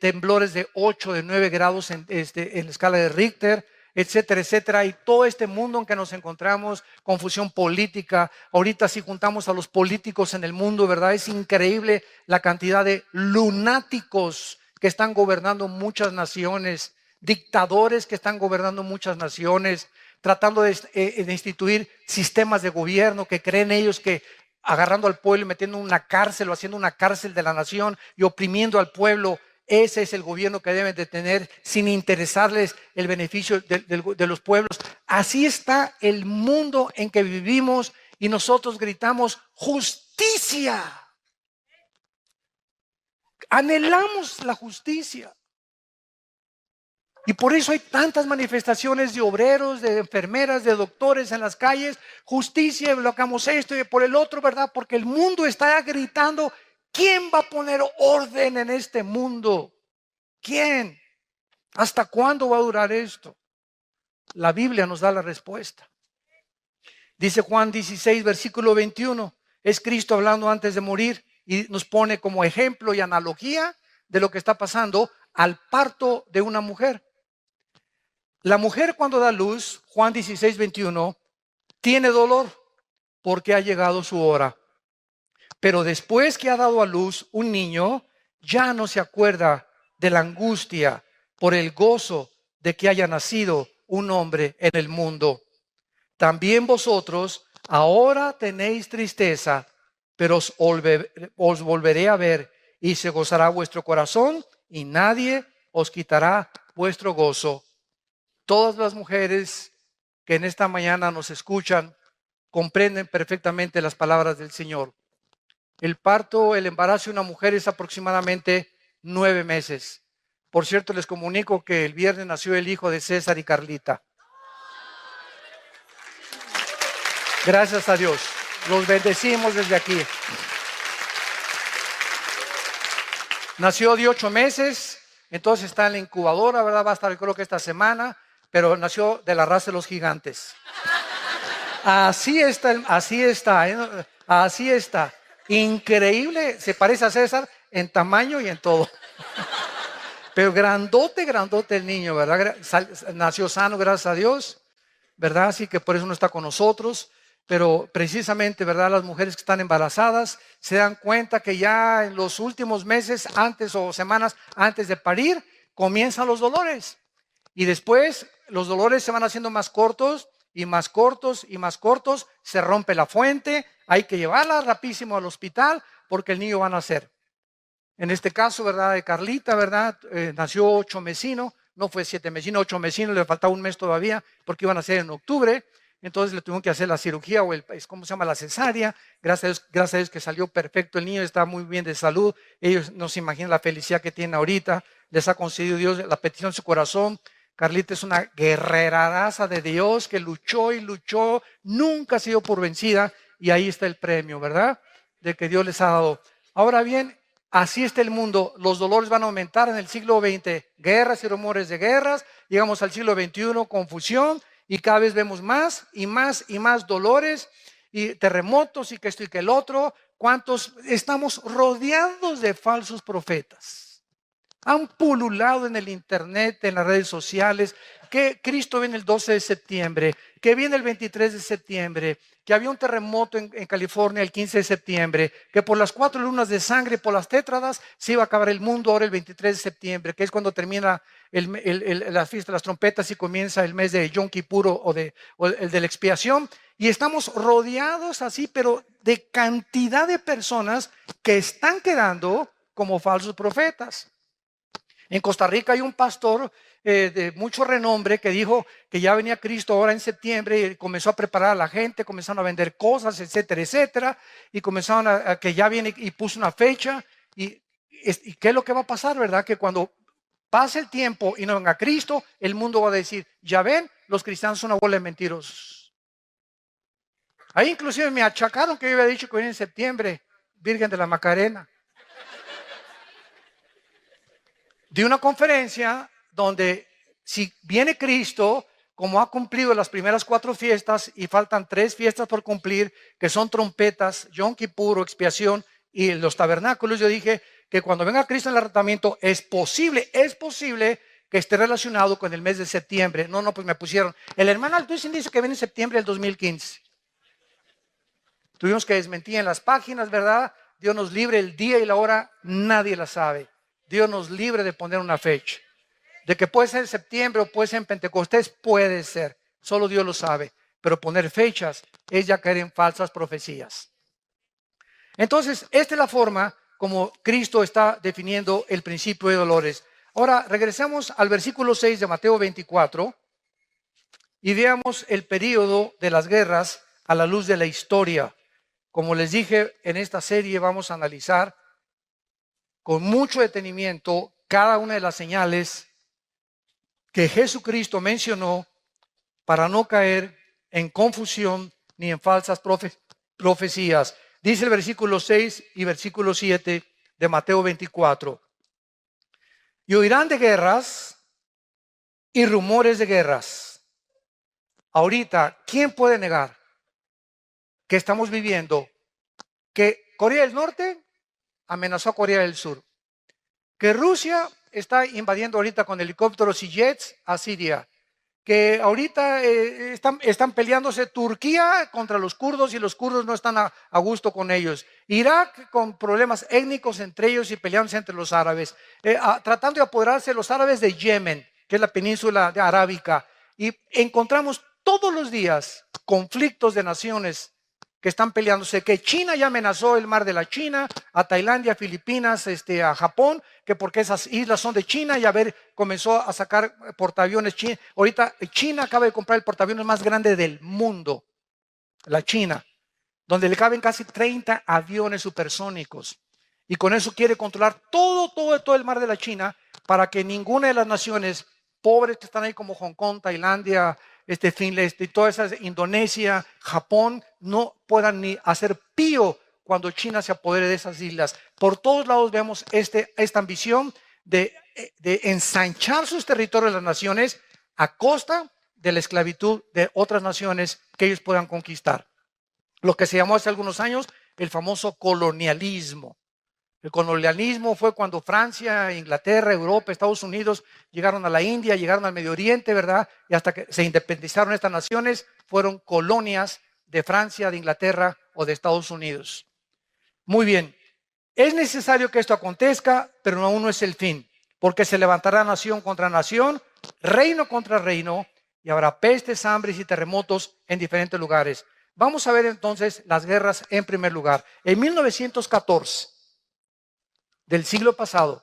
temblores de 8, de 9 grados en la escala de Richter, etcétera, etcétera. Y todo este mundo en que nos encontramos, confusión política. Ahorita si juntamos a los políticos en el mundo, ¿verdad? Es increíble la cantidad de lunáticos que están gobernando muchas naciones, dictadores que están gobernando muchas naciones, tratando de instituir sistemas de gobierno que creen ellos que agarrando al pueblo y metiendo en una cárcel o haciendo una cárcel de la nación y oprimiendo al pueblo. Ese es el gobierno que deben de tener sin interesarles el beneficio de los pueblos. Así está el mundo en que vivimos y nosotros gritamos justicia. Anhelamos la justicia. Y por eso hay tantas manifestaciones de obreros, de enfermeras, de doctores en las calles. Justicia, bloqueamos esto y por el otro, ¿verdad? Porque el mundo está gritando, ¿quién va a poner orden en este mundo? ¿Quién? ¿Hasta cuándo va a durar esto? La Biblia nos da la respuesta. Dice Juan 16, versículo 21. Es Cristo hablando antes de morir y nos pone como ejemplo y analogía de lo que está pasando al parto de una mujer. La mujer cuando da luz, Juan 16, 21, tiene dolor porque ha llegado su hora. Pero después que ha dado a luz un niño, ya no se acuerda de la angustia por el gozo de que haya nacido un hombre en el mundo. También vosotros ahora tenéis tristeza, pero os volveré a ver y se gozará vuestro corazón y nadie os quitará vuestro gozo. Todas las mujeres que en esta mañana nos escuchan comprenden perfectamente las palabras del Señor. El parto, el embarazo de una mujer es aproximadamente 9 meses. Por cierto, les comunico que el viernes nació el hijo de César y Carlita. Gracias a Dios. Los bendecimos desde aquí. Nació de 8 meses, entonces está en la incubadora, ¿verdad? Va a estar, creo que esta semana, pero nació de la raza de los gigantes. Así está. Increíble, se parece a César en tamaño y en todo. Pero grandote el niño, ¿verdad? Nació sano, gracias a Dios, ¿verdad? Así que por eso no está con nosotros. Pero precisamente, ¿verdad? Las mujeres que están embarazadas se dan cuenta que ya en los últimos meses antes o semanas antes de parir comienzan los dolores. Y después los dolores se van haciendo más cortos y más cortos y más cortos. Se rompe la fuente, hay que llevarla rapidísimo al hospital porque el niño va a nacer. En este caso, ¿verdad? De Carlita, ¿verdad? Nació 8 mesino, no fue 7 meses, sino 8 meses, le faltaba un mes todavía porque iban a ser en octubre. Entonces le tuvieron que hacer la cirugía o ¿cómo se llama? La cesárea. Gracias a Dios que salió perfecto. El niño está muy bien de salud. Ellos no se imaginan la felicidad que tienen ahorita. Les ha concedido Dios la petición de su corazón. Carlita es una guerreraza de Dios que luchó y luchó. Nunca ha sido por vencida. Y ahí está el premio, ¿verdad? De que Dios les ha dado. Ahora bien, así está el mundo. Los dolores van a aumentar en el siglo XX. Guerras y rumores de guerras. Llegamos al siglo XXI, confusión. Y cada vez vemos más y más y más dolores y terremotos y que esto y que el otro. ¿Cuántos estamos rodeados de falsos profetas? Han pululado en el internet, en las redes sociales, que Cristo viene el 12 de septiembre, que viene el 23 de septiembre, que había un terremoto en California el 15 de septiembre, que por las 4 lunas de sangre, por las tétradas, se iba a acabar el mundo ahora el 23 de septiembre, que es cuando termina la fiesta de las trompetas y comienza el mes de Yom Kippur o el de la expiación. Y estamos rodeados así, pero de cantidad de personas que están quedando como falsos profetas. En Costa Rica hay un pastor de mucho renombre que dijo que ya venía Cristo ahora en septiembre y comenzó a preparar a la gente, comenzaron a vender cosas, etcétera, etcétera, y comenzaron a que ya viene y puso una fecha. ¿Y qué es lo que va a pasar, verdad? Que cuando pase el tiempo y no venga Cristo, el mundo va a decir, ya ven, los cristianos son una bola de mentirosos. Ahí inclusive me achacaron que yo había dicho que venía en septiembre, Virgen de la Macarena. De una conferencia donde si viene Cristo, como ha cumplido las primeras 4 fiestas y faltan 3 fiestas por cumplir, que son trompetas, Yom Kippur, expiación y los tabernáculos, yo dije que cuando venga Cristo en el arrebatamiento es posible que esté relacionado con el mes de septiembre. No, pues me pusieron. El hermano Altucin dice que viene en septiembre del 2015. Tuvimos que desmentir en las páginas, ¿verdad? Dios nos libre, el día y la hora, nadie la sabe. Dios nos libre de poner una fecha. De que puede ser en septiembre o puede ser en Pentecostés, puede ser. Solo Dios lo sabe. Pero poner fechas es ya caer en falsas profecías. Entonces, esta es la forma como Cristo está definiendo el principio de dolores. Ahora, regresamos al versículo 6 de Mateo 24 y veamos el período de las guerras a la luz de la historia. Como les dije, en esta serie vamos a analizar con mucho detenimiento cada una de las señales que Jesucristo mencionó para no caer en confusión ni en falsas profecías. Dice el versículo 6 y versículo 7 de Mateo 24. Y oirán de guerras y rumores de guerras. Ahorita, ¿quién puede negar que estamos viviendo que Corea del Norte amenazó a Corea del Sur, que Rusia está invadiendo ahorita con helicópteros y jets a Siria, que ahorita están peleándose Turquía contra los kurdos y los kurdos no están a gusto con ellos, Irak con problemas étnicos entre ellos y peleándose entre los árabes, tratando de apoderarse los árabes de Yemen, que es la península arábica, y encontramos todos los días conflictos de naciones que están peleándose, que China ya amenazó el mar de la China, a Tailandia, Filipinas, a Japón, que porque esas islas son de China y comenzó a sacar portaaviones China. Ahorita China acaba de comprar el portaaviones más grande del mundo, la China, donde le caben casi 30 aviones supersónicos. Y con eso quiere controlar todo el mar de la China para que ninguna de las naciones pobres que están ahí como Hong Kong, Tailandia, Finlandia y toda esa Indonesia, Japón, no puedan ni hacer pío cuando China se apodere de esas islas. Por todos lados vemos esta ambición de ensanchar sus territorios de las naciones a costa de la esclavitud de otras naciones que ellos puedan conquistar. Lo que se llamó hace algunos años el famoso colonialismo. El colonialismo fue cuando Francia, Inglaterra, Europa, Estados Unidos llegaron a la India, llegaron al Medio Oriente, ¿verdad? Y hasta que se independizaron estas naciones, fueron colonias de Francia, de Inglaterra o de Estados Unidos. Muy bien, es necesario que esto acontezca, pero aún no es el fin, porque se levantará nación contra nación, reino contra reino, y habrá pestes, hambres y terremotos en diferentes lugares. Vamos a ver entonces las guerras en primer lugar. En 1914. Del siglo pasado,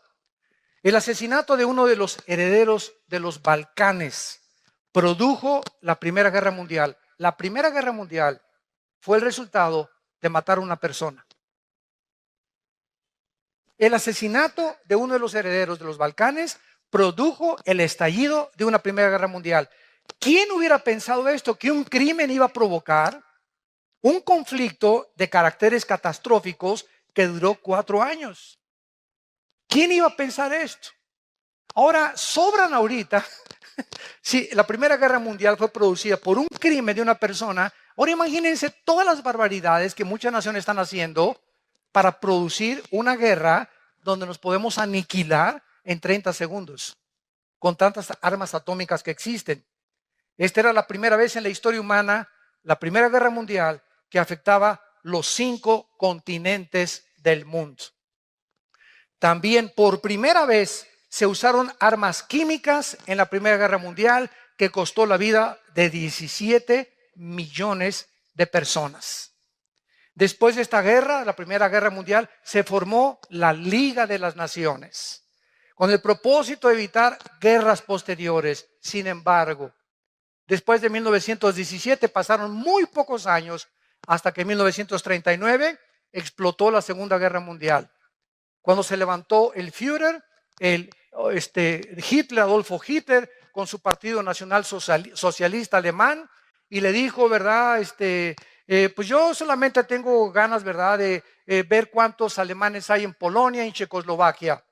El asesinato de uno de los herederos de los Balcanes produjo la Primera Guerra Mundial. La Primera Guerra Mundial fue el resultado de matar a una persona. El asesinato de uno de los herederos de los Balcanes produjo el estallido de una Primera Guerra Mundial. ¿Quién hubiera pensado esto? Que un crimen iba a provocar un conflicto de caracteres catastróficos que duró 4 años. ¿Quién iba a pensar esto? Ahora, sobran ahorita, si la Primera Guerra Mundial fue producida por un crimen de una persona, ahora imagínense todas las barbaridades que muchas naciones están haciendo para producir una guerra donde nos podemos aniquilar en 30 segundos con tantas armas atómicas que existen. Esta era la primera vez en la historia humana, la Primera Guerra Mundial, que afectaba los 5 continentes del mundo. También por primera vez se usaron armas químicas en la Primera Guerra Mundial que costó la vida de 17 millones de personas. Después de esta guerra, la Primera Guerra Mundial, se formó la Liga de las Naciones con el propósito de evitar guerras posteriores. Sin embargo, después de 1917 pasaron muy pocos años hasta que en 1939 explotó la Segunda Guerra Mundial. Cuando se levantó el Führer, Hitler, Adolfo Hitler, con su Partido Nacional Socialista Alemán, y le dijo, ¿verdad? Pues yo solamente tengo ganas, ¿verdad?, de ver cuántos alemanes hay en Polonia y en Checoslovaquia.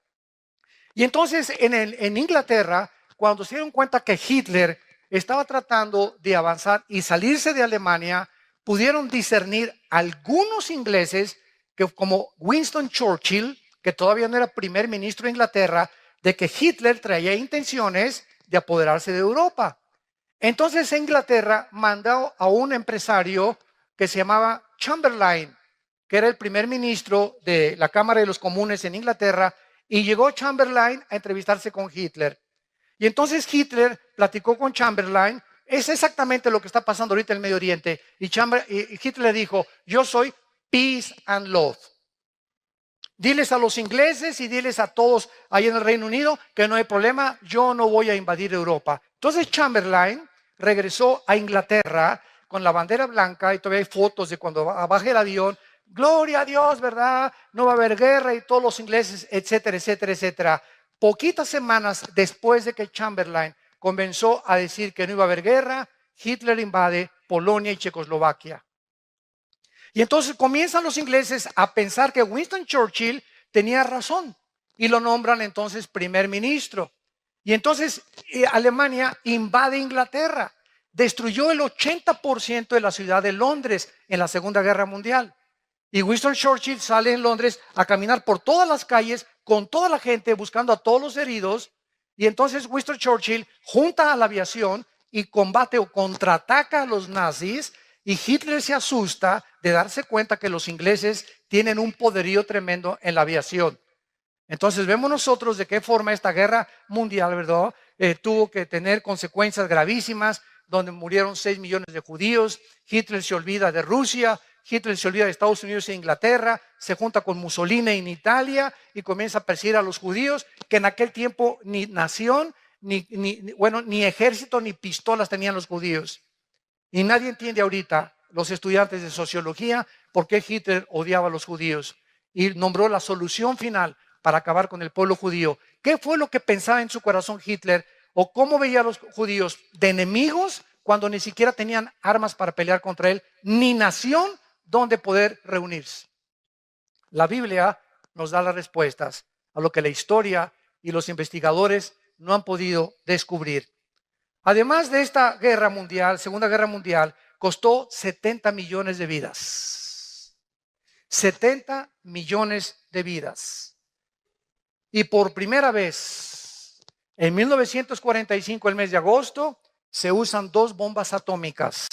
Y entonces en Inglaterra, cuando se dieron cuenta que Hitler estaba tratando de avanzar y salirse de Alemania, pudieron discernir algunos ingleses, que, como Winston Churchill, que todavía no era primer ministro de Inglaterra, de que Hitler traía intenciones de apoderarse de Europa. Entonces Inglaterra mandó a un empresario que se llamaba Chamberlain, que era el primer ministro de la Cámara de los Comunes en Inglaterra, y llegó Chamberlain a entrevistarse con Hitler. Y entonces Hitler platicó con Chamberlain. Es exactamente lo que está pasando ahorita en el Medio Oriente. Y Hitler dijo, yo soy peace and love. Diles a los ingleses y diles a todos ahí en el Reino Unido que no hay problema, yo no voy a invadir Europa. Entonces Chamberlain regresó a Inglaterra con la bandera blanca, y todavía hay fotos de cuando baja el avión. Gloria a Dios, ¿verdad? No va a haber guerra, y todos los ingleses, etcétera, etcétera, etcétera. Poquitas semanas después de que Chamberlain comenzó a decir que no iba a haber guerra, Hitler invade Polonia y Checoslovaquia. Y entonces comienzan los ingleses a pensar que Winston Churchill tenía razón y lo nombran entonces primer ministro. Y entonces Alemania invade Inglaterra, destruyó el 80% de la ciudad de Londres en la Segunda Guerra Mundial. Y Winston Churchill sale en Londres a caminar por todas las calles con toda la gente buscando a todos los heridos. Y entonces Winston Churchill junta a la aviación y combate o contraataca a los nazis. Y Hitler se asusta de darse cuenta que los ingleses tienen un poderío tremendo en la aviación. Entonces vemos nosotros de qué forma esta guerra mundial, ¿verdad? Tuvo que tener consecuencias gravísimas, donde murieron 6 millones de judíos. Hitler se olvida de Rusia, Hitler se olvida de Estados Unidos e Inglaterra, se junta con Mussolini en Italia y comienza a perseguir a los judíos, que en aquel tiempo ni nación, ni ejército, ni pistolas tenían los judíos. Y nadie entiende ahorita, los estudiantes de sociología, por qué Hitler odiaba a los judíos y nombró la solución final para acabar con el pueblo judío. ¿Qué fue lo que pensaba en su corazón Hitler? ¿O cómo veía a los judíos? ¿De enemigos cuando ni siquiera tenían armas para pelear contra él, ni nación donde poder reunirse? La Biblia nos da las respuestas a lo que la historia y los investigadores no han podido descubrir. Además de esta guerra mundial, Segunda Guerra Mundial, costó 70 millones de vidas. 70 millones de vidas. Y por primera vez, en 1945, el mes de agosto, se usan 2 bombas atómicas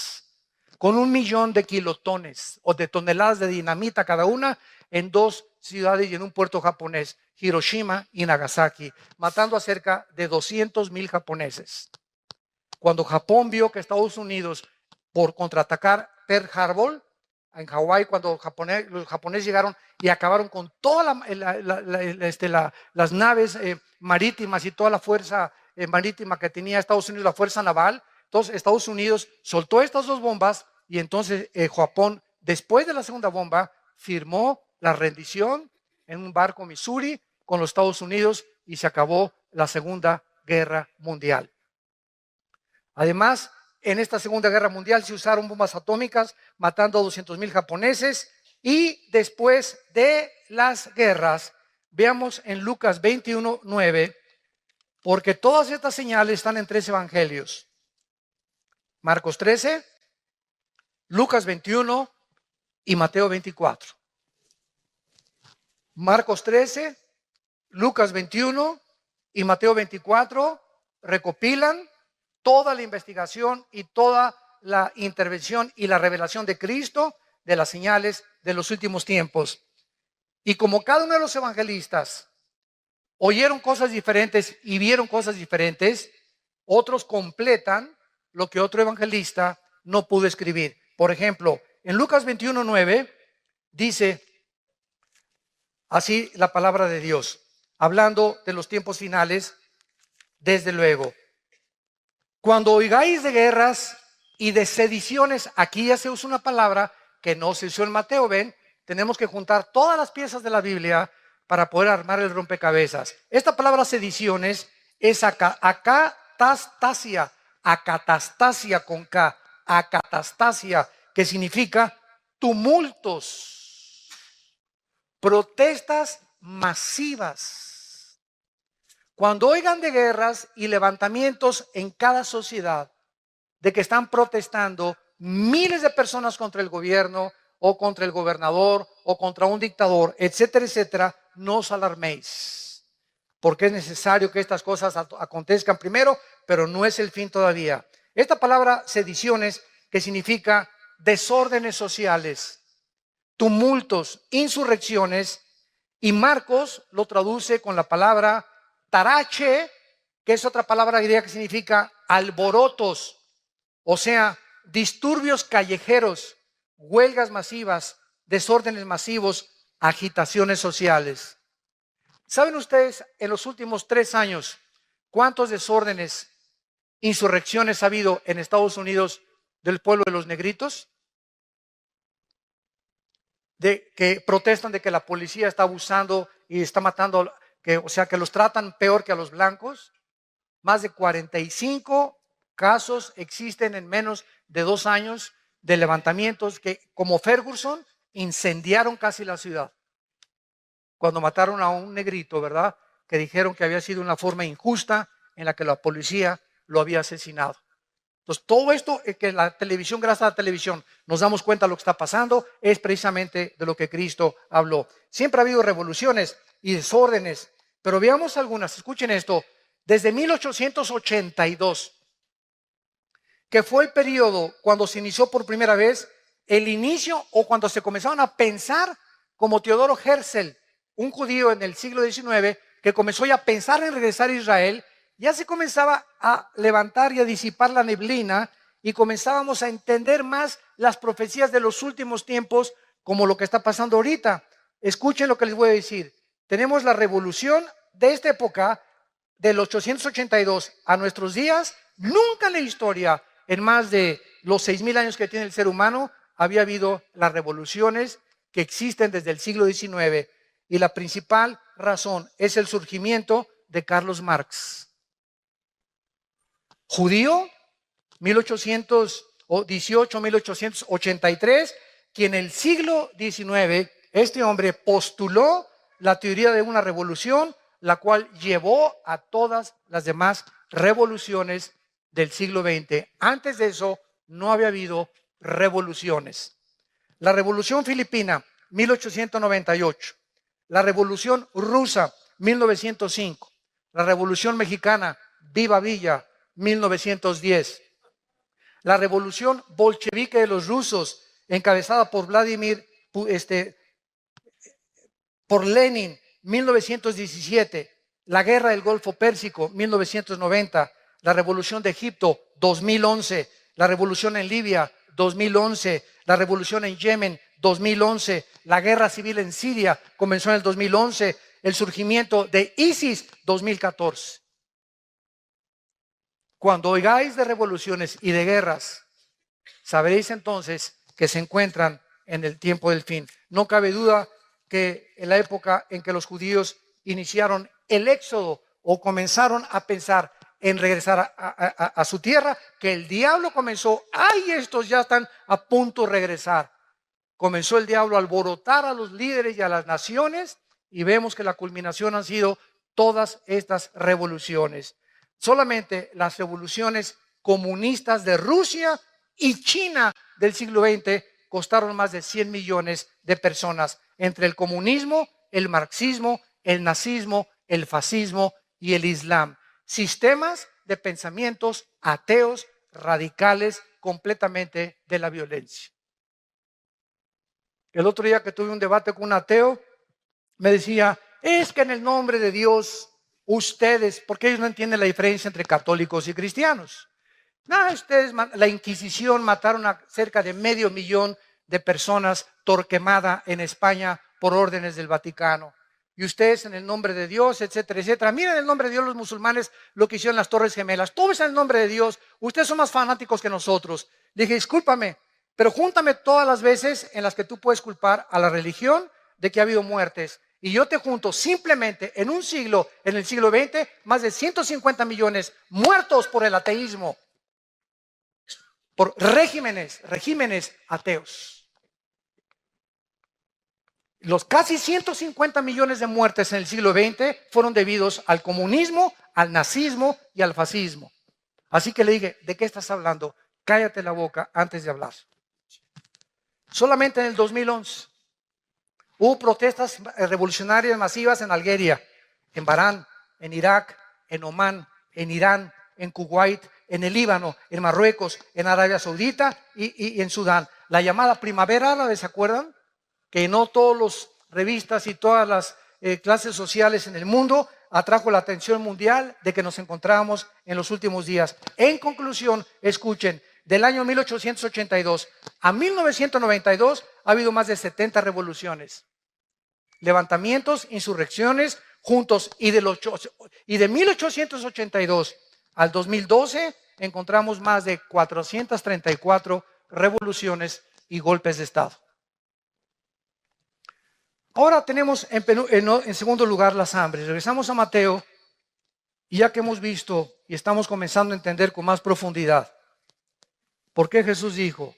con 1 millón de kilotones o de toneladas de dinamita cada una en 2 ciudades y en un puerto japonés, Hiroshima y Nagasaki, matando a cerca de 200,000 japoneses. Cuando Japón vio que Estados Unidos, por contraatacar Pearl Harbor, en Hawái cuando los japoneses llegaron y acabaron con todas las naves marítimas y toda la fuerza marítima que tenía Estados Unidos, la fuerza naval. Entonces Estados Unidos soltó estas dos bombas y entonces Japón, después de la segunda bomba, firmó la rendición en un barco Missouri con los Estados Unidos y se acabó la Segunda Guerra Mundial. Además, en esta Segunda Guerra Mundial se usaron bombas atómicas matando a 200,000 japoneses, y después de las guerras, veamos en Lucas 21:9, porque todas estas señales están en 3 evangelios: Marcos 13, Lucas 21 y Mateo 24. Marcos 13, Lucas 21 y Mateo 24 recopilan toda la investigación y toda la intervención y la revelación de Cristo de las señales de los últimos tiempos. Y como cada uno de los evangelistas oyeron cosas diferentes y vieron cosas diferentes, otros completan lo que otro evangelista no pudo escribir. Por ejemplo, en Lucas 21:9 dice así la palabra de Dios, hablando de los tiempos finales: desde luego, cuando oigáis de guerras y de sediciones, aquí ya se usa una palabra que no se usó en Mateo. Ven, tenemos que juntar todas las piezas de la Biblia para poder armar el rompecabezas. Esta palabra sediciones es acatastasia con K, acatastasia, que significa tumultos, protestas masivas. Cuando oigan de guerras y levantamientos en cada sociedad, de que están protestando miles de personas contra el gobierno o contra el gobernador o contra un dictador, etcétera, etcétera, no os alarméis, porque es necesario que estas cosas acontezcan primero, pero no es el fin todavía. Esta palabra sediciones, que significa desórdenes sociales, tumultos, insurrecciones, y Marcos lo traduce con la palabra tarache, que es otra palabra griega que significa alborotos, o sea, disturbios callejeros, huelgas masivas, desórdenes masivos, agitaciones sociales. ¿Saben ustedes en los últimos 3 años cuántos desórdenes, insurrecciones ha habido en Estados Unidos del pueblo de los negritos? De que protestan de que la policía está abusando y está matando, o sea, que los tratan peor que a los blancos. Más de 45 casos existen en menos de 2 años de levantamientos que, como Ferguson, incendiaron casi la ciudad cuando mataron a un negrito, ¿verdad? Que dijeron que había sido una forma injusta en la que la policía lo había asesinado. Entonces, todo esto que la televisión, gracias a la televisión, nos damos cuenta de lo que está pasando, es precisamente de lo que Cristo habló. Siempre ha habido revoluciones y desórdenes, pero veamos algunas. Escuchen esto. Desde 1882, que fue el periodo cuando se inició por primera vez el inicio, o cuando se comenzaron a pensar, como Teodoro Herzl, un judío en el siglo XIX, que comenzó ya a pensar en regresar a Israel. Ya se comenzaba a levantar y a disipar la neblina, y comenzábamos a entender más las profecías de los últimos tiempos, como lo que está pasando ahorita. Escuchen lo que les voy a decir. Tenemos la revolución de esta época, del 882 a nuestros días. Nunca en la historia, en más de los 6,000 años que tiene el ser humano, había habido las revoluciones que existen desde el siglo XIX. Y la principal razón es el surgimiento de Carlos Marx, judío, 1818-1883, quien en el siglo XIX, este hombre postuló la teoría de una revolución, la cual llevó a todas las demás revoluciones del siglo XX. Antes de eso, no había habido revoluciones. La Revolución Filipina, 1898. La Revolución Rusa, 1905. La Revolución Mexicana, Viva Villa, 1910. La Revolución Bolchevique de los rusos, encabezada por por Lenin, 1917. La Guerra del Golfo Pérsico, 1990. La Revolución de Egipto, 2011. La Revolución en Libia, 2011, la revolución en Yemen, 2011, la guerra civil en Siria comenzó en el 2011, el surgimiento de ISIS, 2014. Cuando oigáis de revoluciones y de guerras, sabréis entonces que se encuentran en el tiempo del fin. No cabe duda que en la época en que los judíos iniciaron el éxodo o comenzaron a pensar en regresar a su tierra, que el diablo comenzó, ¡ay, estos ya están a punto de regresar! Comenzó el diablo a alborotar a los líderes y a las naciones, y vemos que la culminación han sido todas estas revoluciones. Solamente las revoluciones comunistas de Rusia y China del siglo XX costaron más de 100 millones de personas, entre el comunismo, el marxismo, el nazismo, el fascismo y el islam. Sistemas de pensamientos ateos, radicales, completamente de la violencia. El otro día que tuve un debate con un ateo, me decía, es que en el nombre de Dios, ustedes, porque ellos no entienden la diferencia entre católicos y cristianos. No, ustedes, la Inquisición mataron a cerca de 500,000 de personas, Torquemada en España por órdenes del Vaticano. Y ustedes en el nombre de Dios, etcétera, etcétera. Miren en el nombre de Dios los musulmanes lo que hicieron las Torres Gemelas. Todo es en el nombre de Dios. Ustedes son más fanáticos que nosotros. Le dije, discúlpame, pero júntame todas las veces en las que tú puedes culpar a la religión de que ha habido muertes. Y yo te junto simplemente en un siglo, en el siglo XX, más de 150 millones muertos por el ateísmo, por regímenes ateos. Los casi 150 millones de muertes en el siglo XX fueron debidos al comunismo, al nazismo y al fascismo. Así que le dije, ¿de qué estás hablando? Cállate la boca antes de hablar. Solamente en el 2011 hubo protestas revolucionarias masivas en Algeria, en Bahrein, en Irak, en Omán, en Irán, en Kuwait, en el Líbano, en Marruecos, en Arabia Saudita y en Sudán. La llamada primavera árabe, ¿se acuerdan? Que no todas las revistas y todas las clases sociales en el mundo atrajo la atención mundial de que nos encontrábamos en los últimos días. En conclusión, escuchen, del año 1882 a 1992 ha habido más de 70 revoluciones, levantamientos, insurrecciones juntos, y de 1882 al 2012 encontramos más de 434 revoluciones y golpes de Estado. Ahora tenemos en segundo lugar las hambres. Regresamos a Mateo, y ya que hemos visto y estamos comenzando a entender con más profundidad por qué Jesús dijo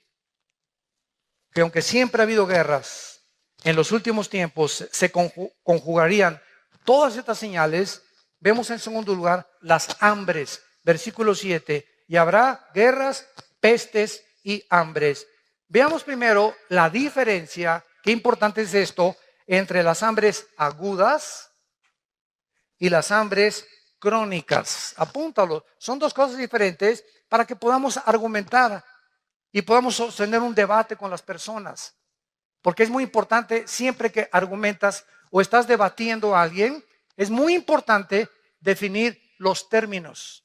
que aunque siempre ha habido guerras, en los últimos tiempos se conjugarían todas estas señales, vemos en segundo lugar las hambres. Versículo 7, y habrá guerras, pestes y hambres. Veamos primero la diferencia, qué importante es esto, entre las hambres agudas y las hambres crónicas. Apúntalo, son dos cosas diferentes para que podamos argumentar y podamos sostener un debate con las personas. Porque es muy importante, siempre que argumentas o estás debatiendo a alguien, es muy importante definir los términos.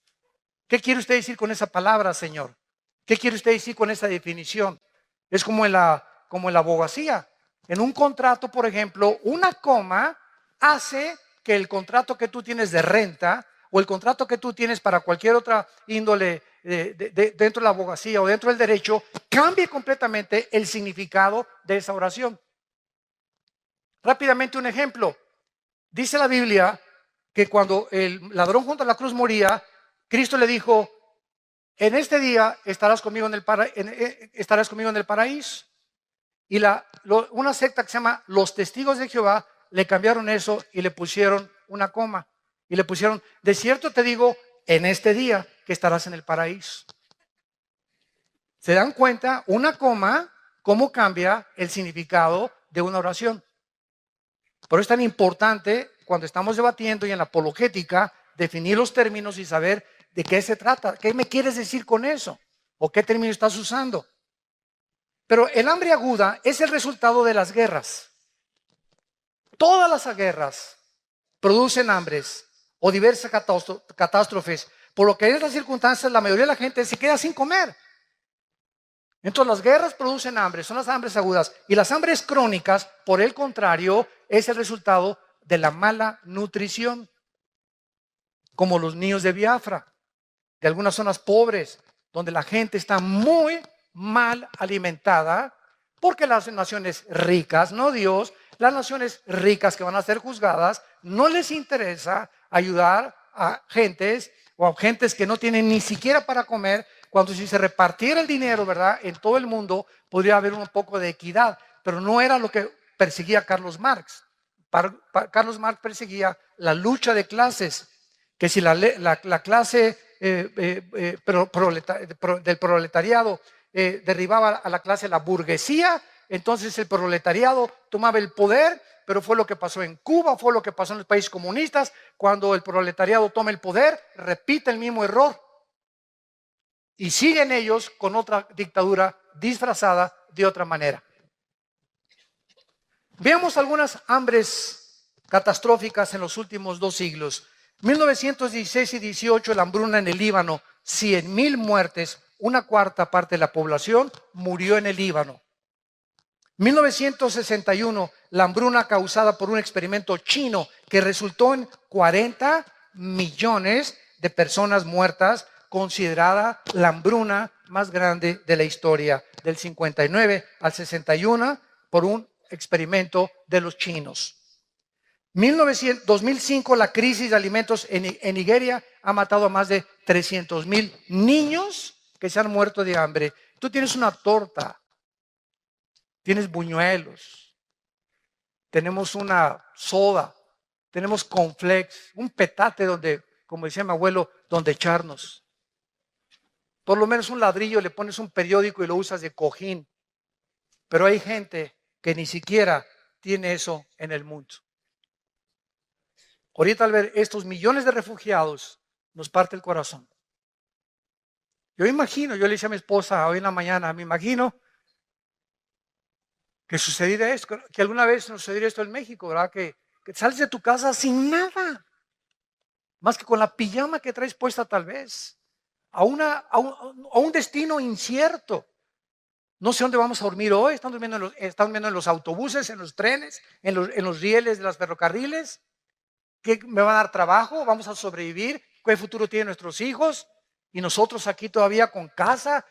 ¿Qué quiere usted decir con esa palabra, señor? ¿Qué quiere usted decir con esa definición? Es como en la abogacía. En un contrato, por ejemplo, una coma hace que el contrato que tú tienes de renta o el contrato que tú tienes para cualquier otra índole dentro de la abogacía o dentro del derecho cambie completamente el significado de esa oración. Rápidamente un ejemplo. Dice la Biblia que cuando el ladrón junto a la cruz moría, Cristo le dijo, en este día estarás conmigo en el paraíso. Y una secta que se llama Los Testigos de Jehová le cambiaron eso y le pusieron una coma. Y le pusieron, de cierto te digo, en este día que estarás en el paraíso. ¿Se dan cuenta? Una coma, cómo cambia el significado de una oración. Por eso es tan importante cuando estamos debatiendo y en la apologética, definir los términos y saber de qué se trata. ¿Qué me quieres decir con eso? ¿O qué término estás usando? Pero el hambre aguda es el resultado de las guerras. Todas las guerras producen hambres o diversas catástrofes, por lo que en estas circunstancias la mayoría de la gente se queda sin comer. Entonces las guerras producen hambre, son las hambres agudas. Y las hambres crónicas, por el contrario, es el resultado de la mala nutrición. Como los niños de Biafra, de algunas zonas pobres, donde la gente está muy mal alimentada, porque las naciones ricas, no Dios, las naciones ricas que van a ser juzgadas, no les interesa ayudar a gentes o a gentes que no tienen ni siquiera para comer, cuando si se repartiera el dinero, ¿verdad?, en todo el mundo, podría haber un poco de equidad, pero no era lo que perseguía Carlos Marx. Carlos Marx perseguía la lucha de clases, que si la clase del proletariado derribaba a la clase de la burguesía, entonces el proletariado tomaba el poder. Pero fue lo que pasó en Cuba, fue lo que pasó en los países comunistas. Cuando el proletariado toma el poder, repite el mismo error y siguen ellos con otra dictadura disfrazada de otra manera. Veamos algunas hambres catastróficas en los últimos 2 siglos. 1916 y 18, la hambruna en el Líbano, 100,000 muertes, 1/4 parte de la población murió en el Líbano. 1961, la hambruna causada por un experimento chino que resultó en 40 millones de personas muertas, considerada la hambruna más grande de la historia, del 59 al 61, por un experimento de los chinos. 2005, la crisis de alimentos en Nigeria ha matado a más de 300,000 niños que se han muerto de hambre. Tú tienes una torta, tienes buñuelos, tenemos una soda, tenemos cornflakes, un petate donde, como decía mi abuelo, donde echarnos. Por lo menos un ladrillo, le pones un periódico y lo usas de cojín. Pero hay gente que ni siquiera tiene eso en el mundo. Ahorita al ver estos millones de refugiados, nos parte el corazón. Yo imagino, yo le decía a mi esposa hoy en la mañana, me imagino que sucediera esto, que alguna vez nos sucediera esto en México, ¿verdad? Que sales de tu casa sin nada, más que con la pijama que traes puesta tal vez, a un destino incierto. No sé dónde vamos a dormir hoy, están durmiendo en los autobuses, en los trenes, en los rieles de los ferrocarriles. ¿Qué me va a dar trabajo? ¿Vamos a sobrevivir? ¿Qué futuro tienen nuestros hijos? Y nosotros aquí todavía con casa,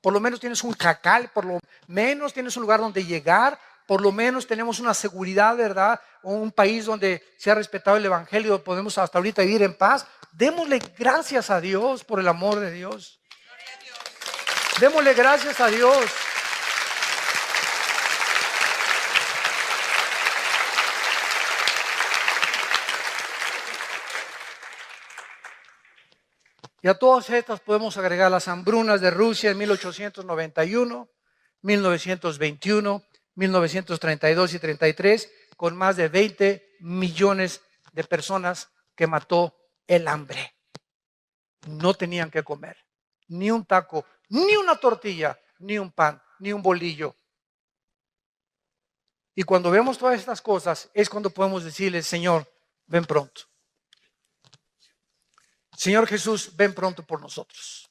por lo menos tienes un jacal, por lo menos tienes un lugar donde llegar, por lo menos tenemos una seguridad, ¿verdad? Un país donde se ha respetado el evangelio, podemos hasta ahorita vivir en paz. Démosle gracias a Dios por el amor de Dios. Démosle gracias a Dios. Y a todas estas podemos agregar las hambrunas de Rusia en 1891, 1921, 1932 y 33, con más de 20 millones de personas que mató el hambre. No tenían que comer, ni un taco, ni una tortilla, ni un pan, ni un bolillo. Y cuando vemos todas estas cosas, es cuando podemos decirle, Señor, ven pronto. Señor Jesús, ven pronto por nosotros.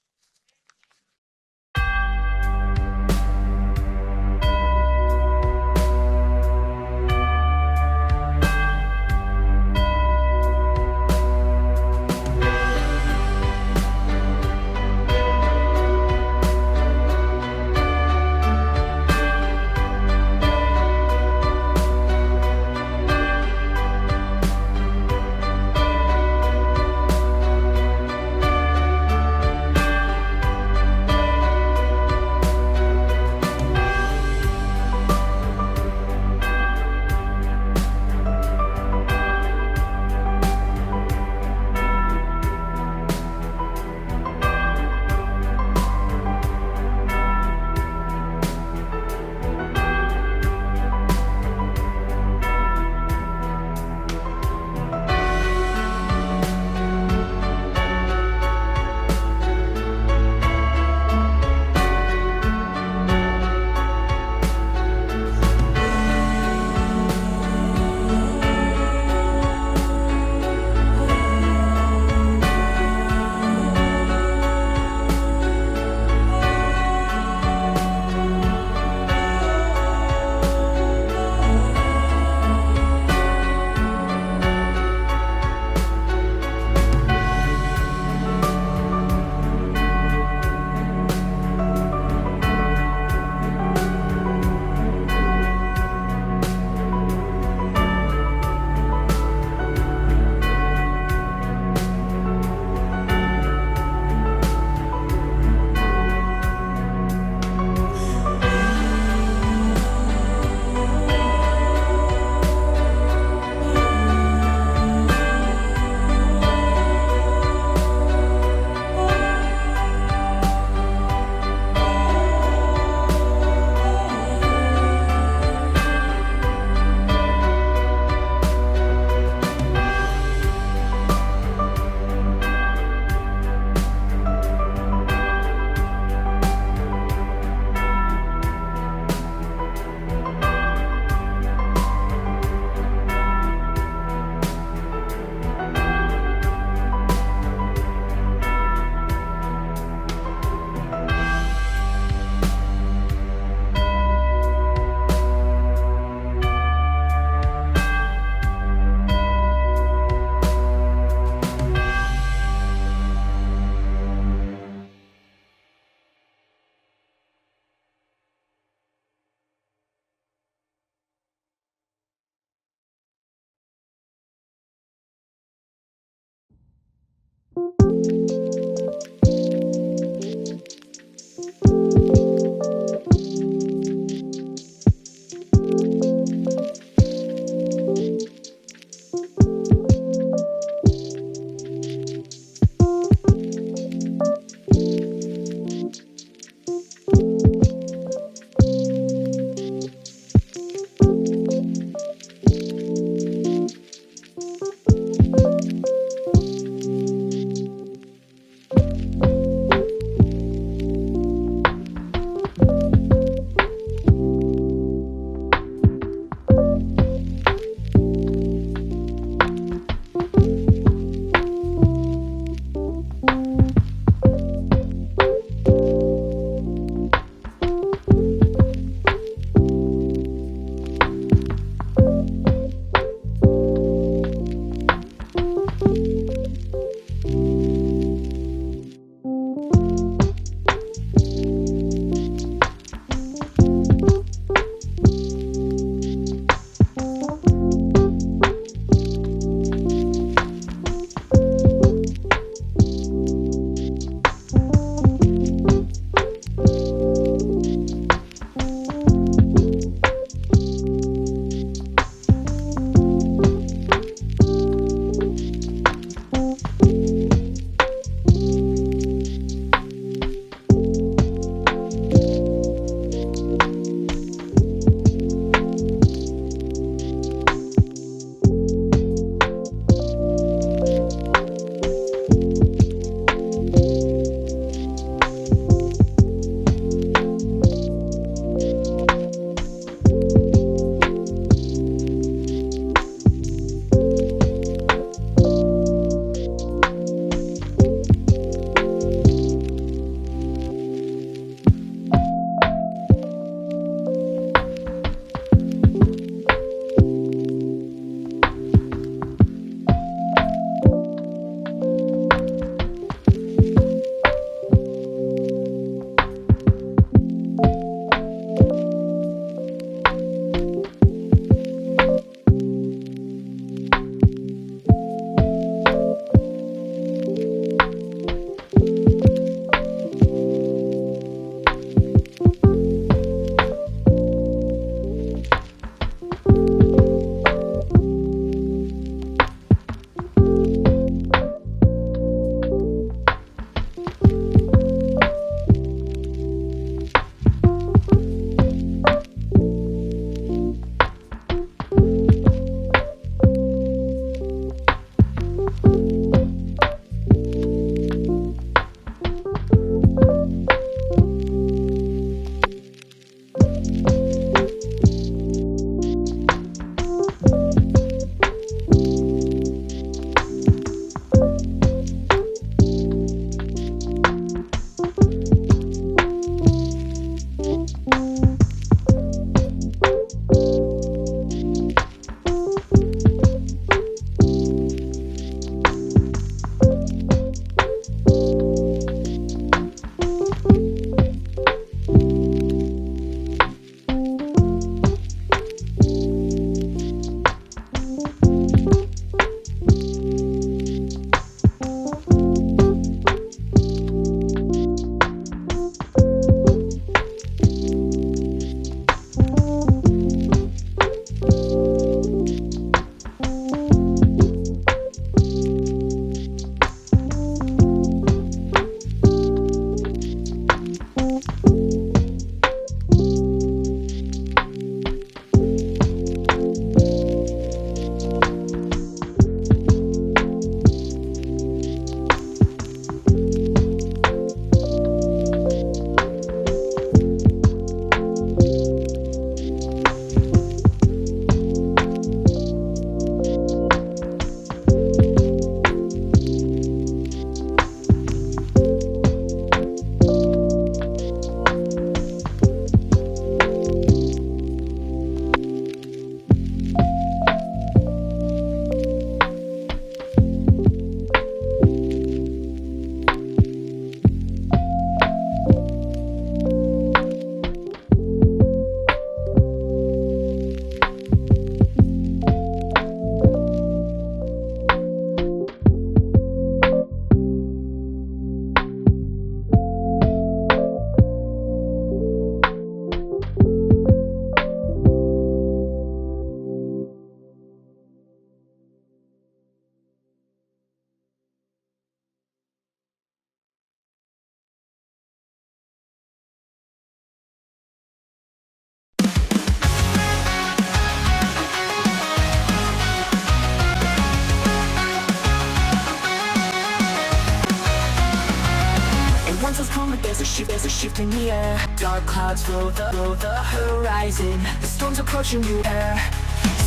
shift in the air. Dark clouds fill the horizon. The storm's approaching you air.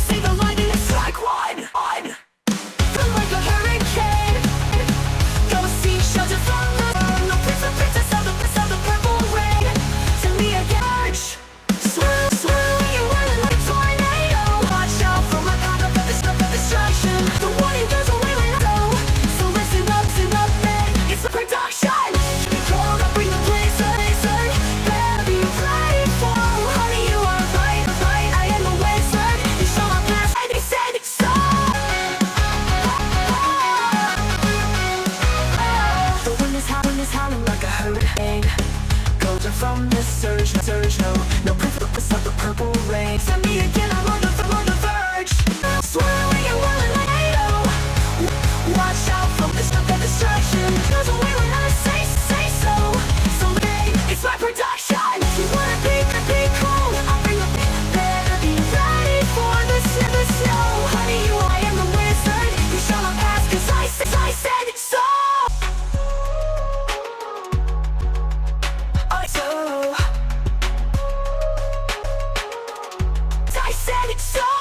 See the lightning strike one. Feel like a hurricane. Go seek shelter from the storm. No princess of the purple rain. To me again. Swirl, you running like a tornado. Watch out for my path of destruction. The warning goes away when I go. So listen up, man. It's the production. Cold up, bring the blizzard. Better be ready for. Honey, you are right. I am the wizard. You saw my past and they said so. The wind is howling like a hurricane. Golden from the surge, no purpose of the purple rain. Send me again, I'm on the verge. Swirling and whirling like a tornado. Watch out from the destruction. Goes away when I say so. So it's my production. You wanna be cool? I'll bring the better be ready for the snow. Honey, I am the wizard. You shall not pass, 'cause I said so. I said it so.